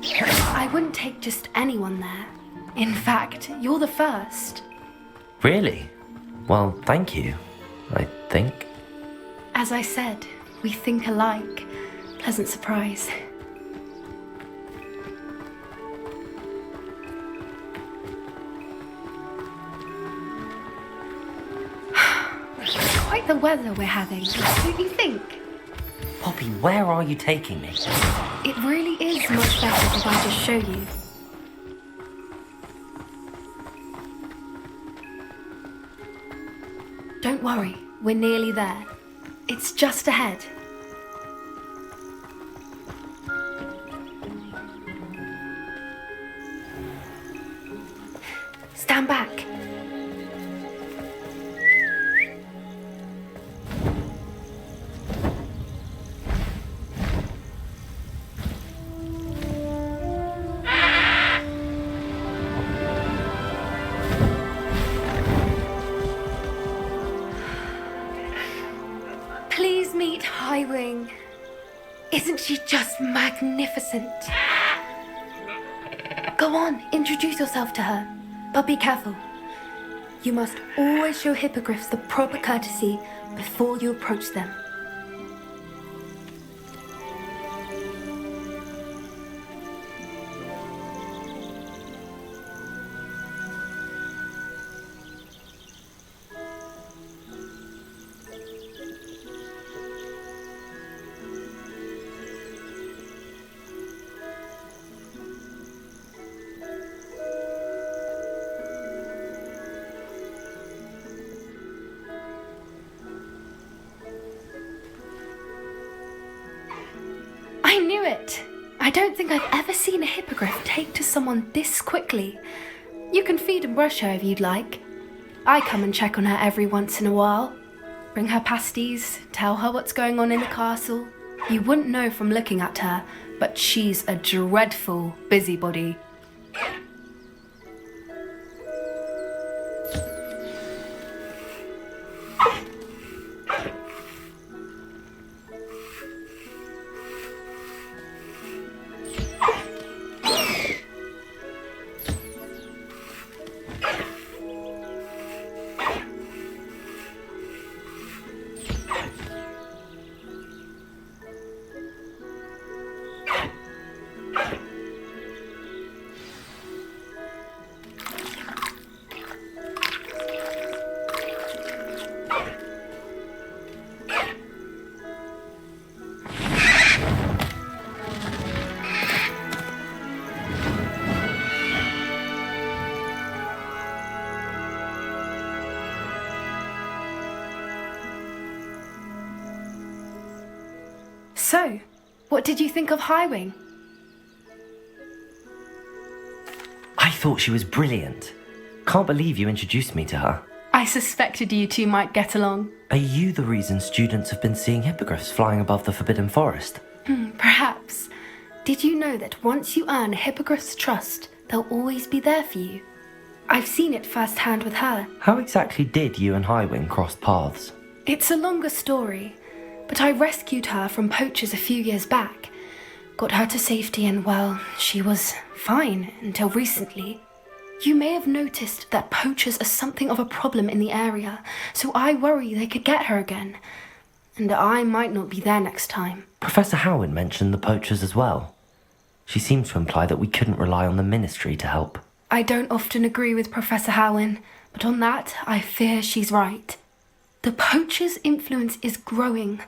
I wouldn't take just anyone there. In fact, you're the first. Really? Well, thank you, I think. As I said, we think alike. Pleasant surprise. Quite the weather we're having, don't you think? Poppy, where are you taking me? It really is much better if I just show you. Don't worry, we're nearly there. It's just ahead. Stand back. Please meet Highwing. Isn't she just magnificent? Go on, introduce yourself to her. But be careful. You must always show hippogriffs the proper courtesy before you approach them. I knew it. I don't think I've ever seen a hippogriff take to someone this quickly. You can feed and brush her if you'd like. I come and check on her every once in a while. Bring her pasties, tell her what's going on in the castle. You wouldn't know from looking at her, but she's a dreadful busybody. So, what did you think of Highwing? I thought she was brilliant. Can't believe you introduced me to her. I suspected you two might get along. Are you the reason students have been seeing hippogriffs flying above the Forbidden Forest? Perhaps. Did you know that once you earn a hippogriff's trust, they'll always be there for you? I've seen it firsthand with her. How exactly did you and Highwing cross paths? It's a longer story, but I rescued her from poachers a few years back. Got her to safety and, well, she was fine until recently. You may have noticed that poachers are something of a problem in the area, so I worry they could get her again. And I might not be there next time. Professor Howin mentioned the poachers as well. She seemed to imply that we couldn't rely on the ministry to help. I don't often agree with Professor Howin, but on that, I fear she's right. The poachers' influence is growing.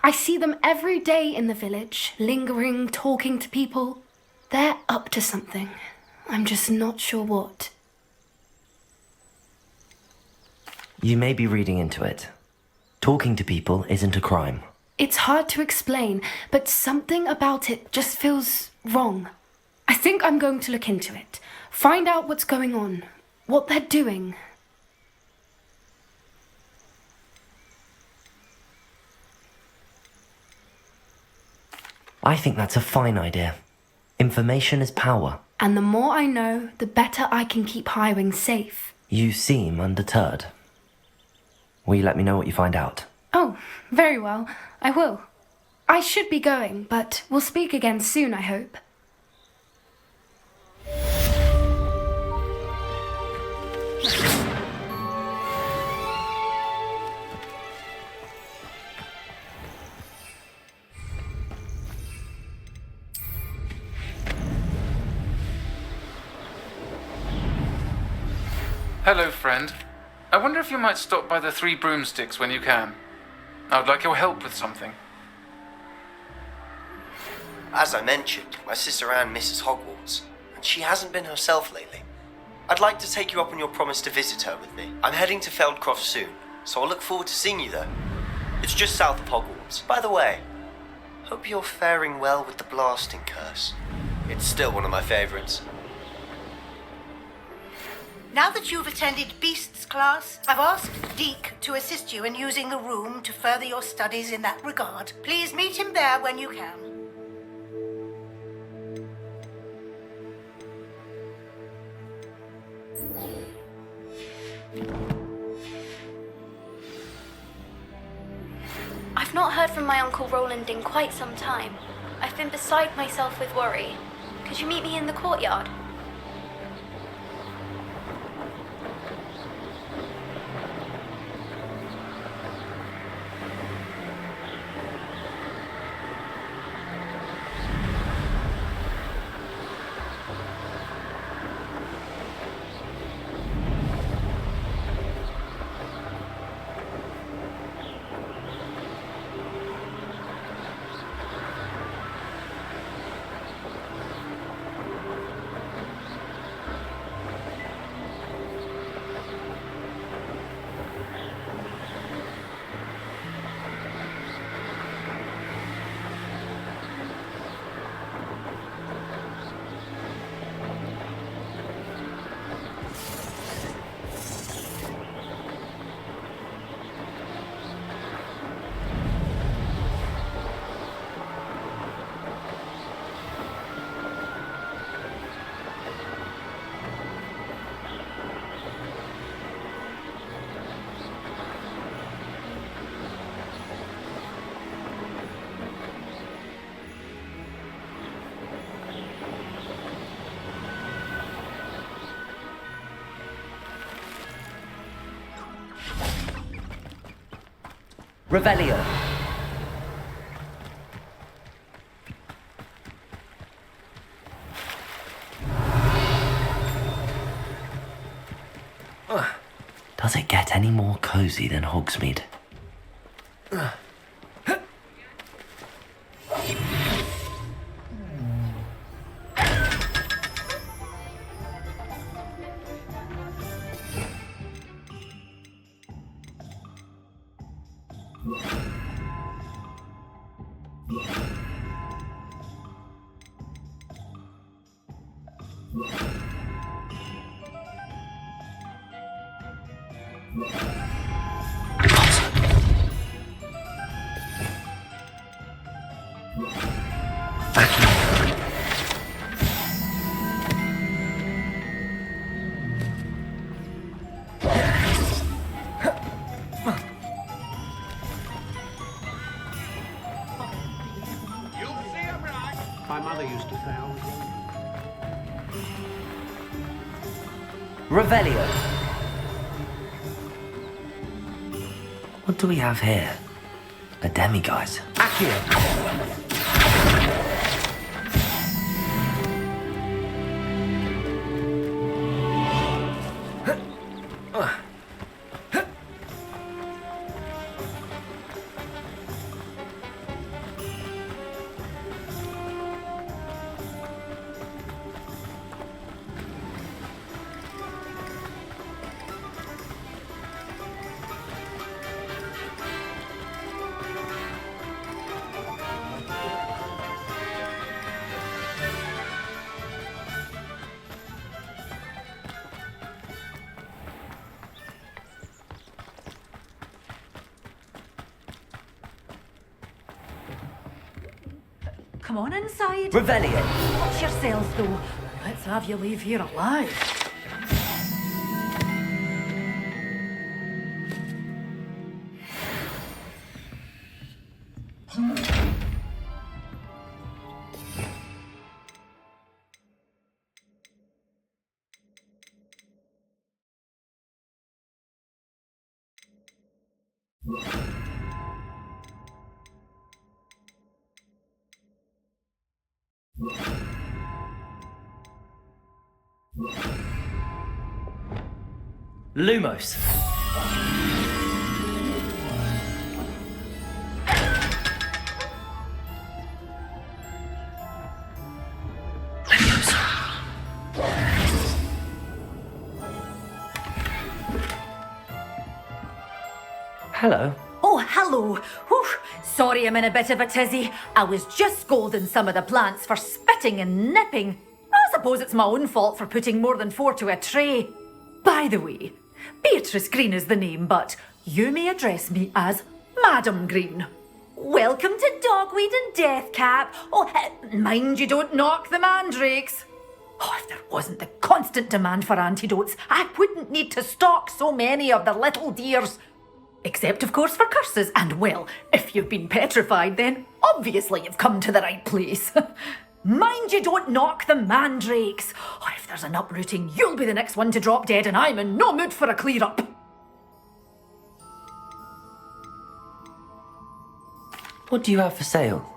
I see them every day in the village, lingering, talking to people. They're up to something. I'm just not sure what. You may be reading into it. Talking to people isn't a crime. It's hard to explain, but something about it just feels wrong. I think I'm going to look into it. Find out what's going on, what they're doing. I think that's a fine idea. Information is power. And the more I know, the better I can keep Highwing safe. You seem undeterred. Will you let me know what you find out? Oh, very well. I will. I should be going, but we'll speak again soon, I hope. Hello, friend. I wonder if you might stop by the Three Broomsticks when you can. I would like your help with something. As I mentioned, my sister Anne misses Hogwarts, and she hasn't been herself lately. I'd like to take you up on your promise to visit her with me. I'm heading to Feldcroft soon, so I'll look forward to seeing you there. It's just south of Hogwarts. By the way, hope you're faring well with the blasting curse. It's still one of my favourites. Now that you've attended Beasts class, I've asked Deke to assist you in using the room to further your studies in that regard. Please meet him there when you can. I've not heard from my Uncle Roland in quite some time. I've been beside myself with worry. Could you meet me in the courtyard? Revelio. Does it get any more cozy than Hogsmeade? My mother used to say I was Revelio. What do we have here? A demiguise. Accio. Come on inside. Revelio. Watch yourselves, though. Let's have you leave here alive. Lumos. Hello. Oh, hello. Whew. Sorry I'm in a bit of a tizzy. I was just scolding some of the plants for spitting and nipping. I suppose it's my own fault for putting more than 4 to a tray. By the way, Beatrice Green is the name, but you may address me as Madam Green. Welcome to Dogweed and Deathcap. Oh, mind you don't knock the mandrakes. Oh, if there wasn't the constant demand for antidotes, I wouldn't need to stock so many of the little dears. Except, of course, for curses. And, well, if you've been petrified, then obviously you've come to the right place. Mind you don't knock the mandrakes. Oh, if there's an uprooting, you'll be the next one to drop dead, and I'm in no mood for a clear-up. What do you have for sale?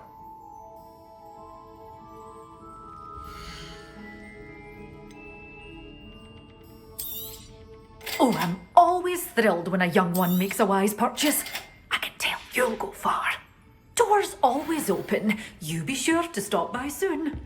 Oh, I'm always thrilled when a young one makes a wise purchase. I can tell you'll go far. Doors always open. You be sure to stop by soon.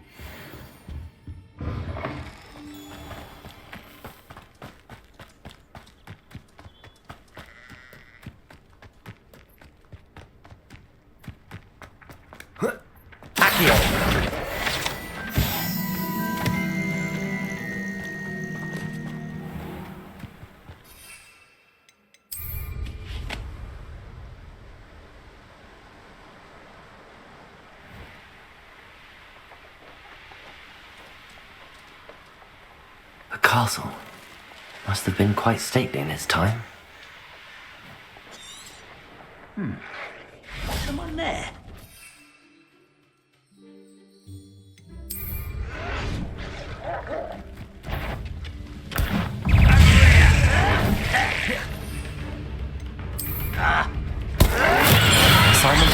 The castle must have been quite stately in its time. Someone there?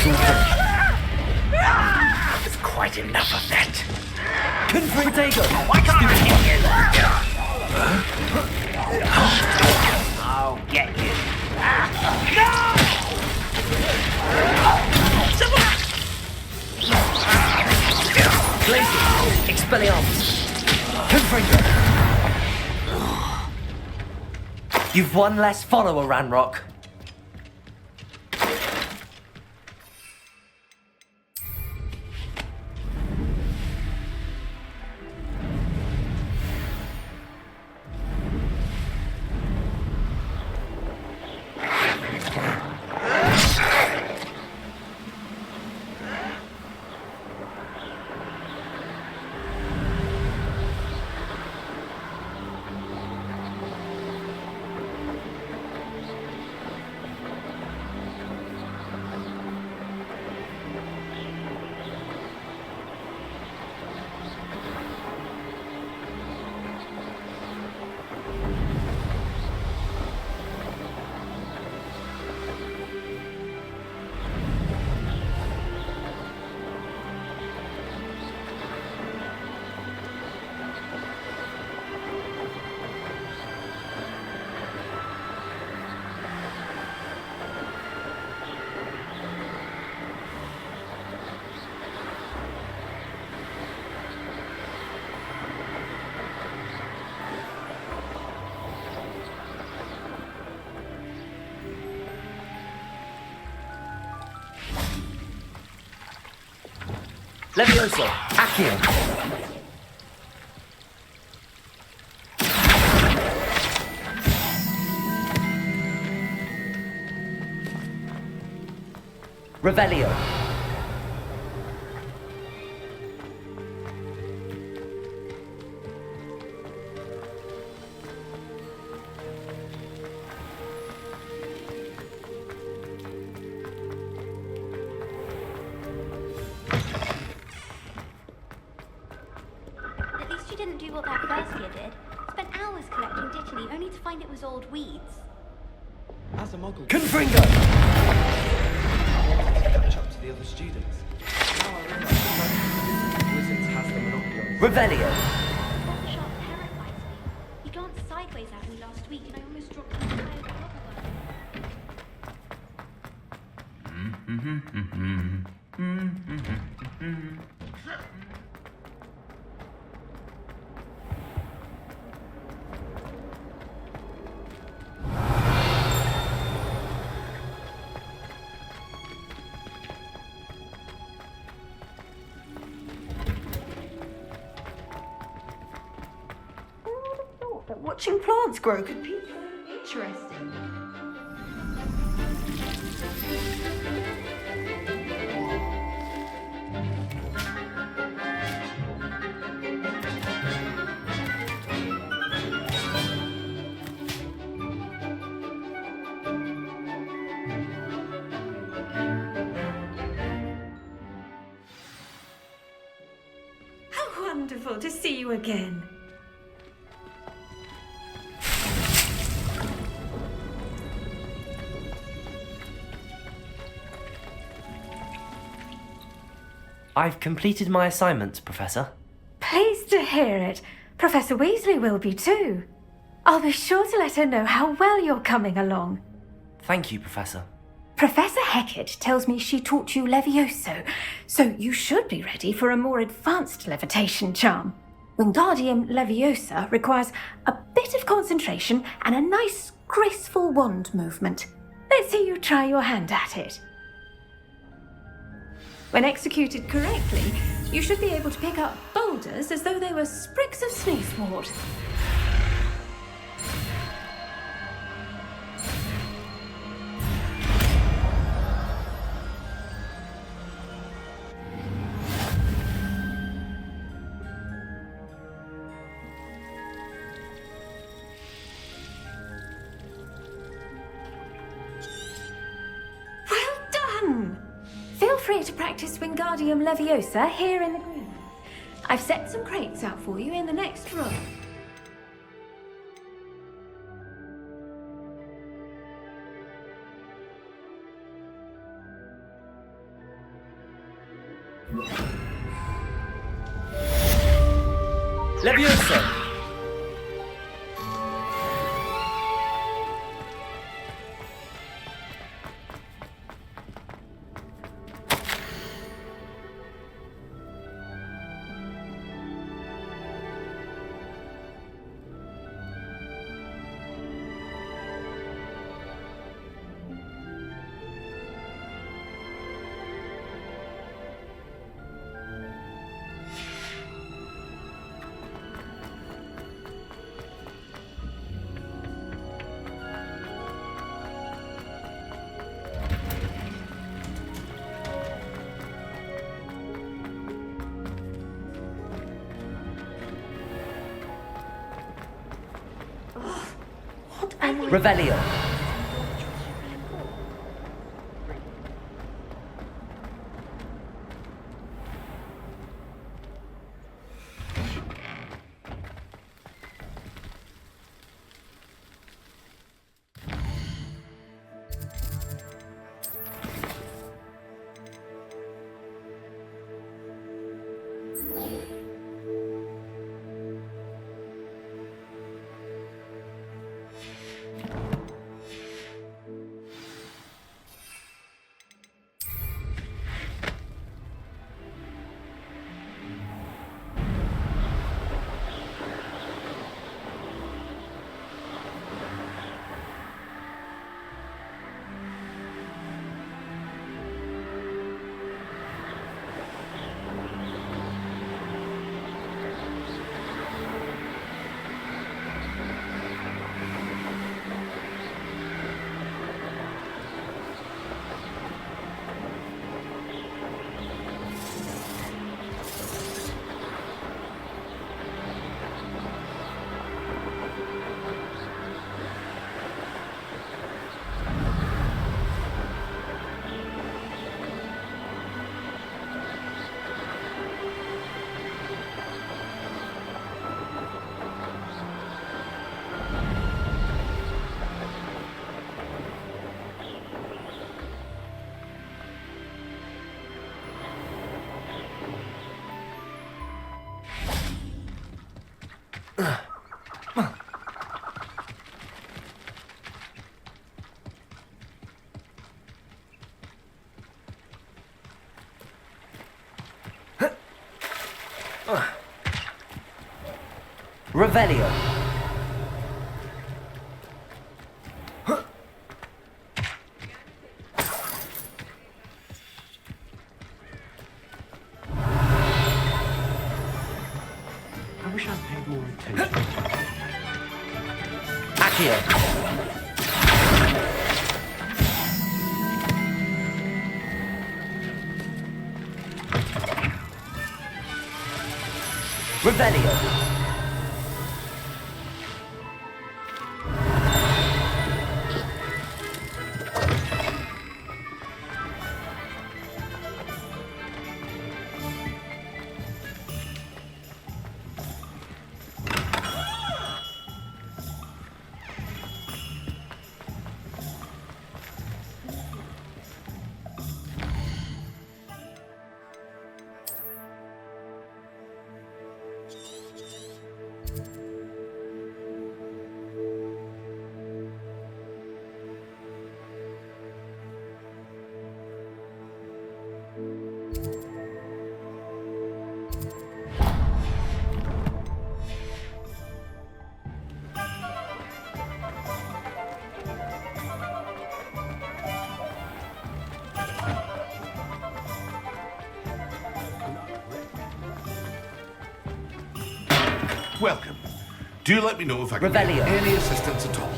it's all finished. There's quite enough of that. Confront Diagon! Why can't I hit you? I'll get you. Glacier! Expelliarmus! Confringo! You've one less follower, Ranrock. Levioso! Accio! Revelio! At least you didn't do what that first year did. Spent hours collecting Dittany only to find it was old weeds. As a Muggle, Confringo! catch up to the other students. Now I realise Wizards has the monopoly on Revelio! That shot terrifies me. He glanced sideways at me last week and I almost dropped the entire But watching plants grow could be interesting. How wonderful to see you again. I've completed my assignments, Professor. Pleased to hear it. Professor Weasley will be too. I'll be sure to let her know how well you're coming along. Thank you, Professor. Professor Hecat tells me she taught you Levioso, so you should be ready for a more advanced levitation charm. Wingardium Leviosa requires a bit of concentration and a nice, graceful wand movement. Let's see you try your hand at it. When executed correctly, you should be able to pick up boulders as though they were sprigs of sneezewort. Well done! Feel free to practice Wingardium Leviosa here in the green. I've set some crates out for you in the next room. Levioso! Revelio. Revelio. I wish I'd paid more attention. Accio. Revelio. Welcome. Do let me know if I can Revelio. get any assistance at all.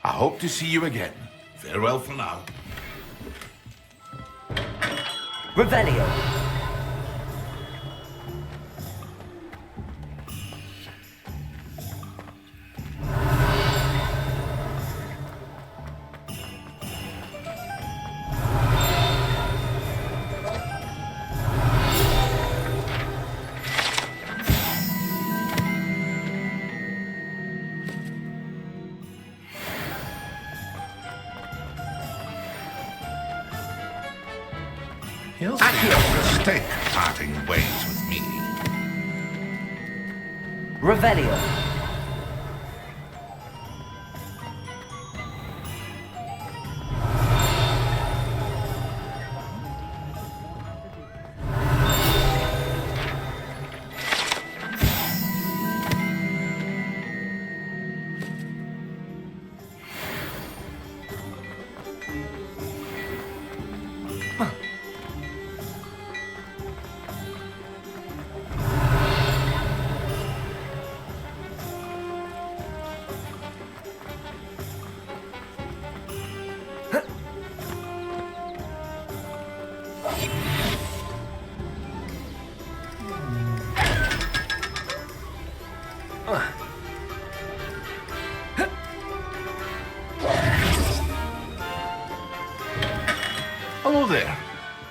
I hope to see you again. Farewell for now. Revelio. You'll make a mistake parting ways with me. Revelio. Hello there.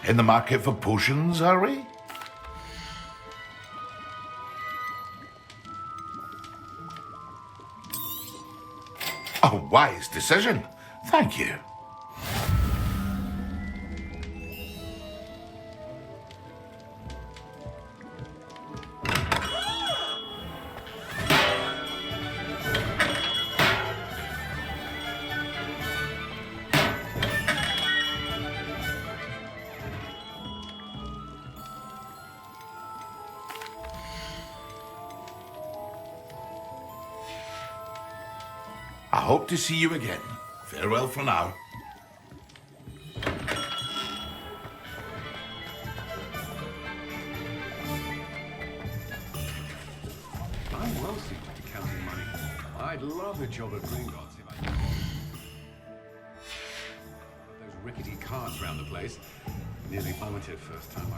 In the market for potions, are we? A wise decision. Thank you. I hope to see you again. Farewell for now. I'm well suited to counting money. I'd love a job at Gringotts if I... Those rickety carts round the place. Nearly vomited first time I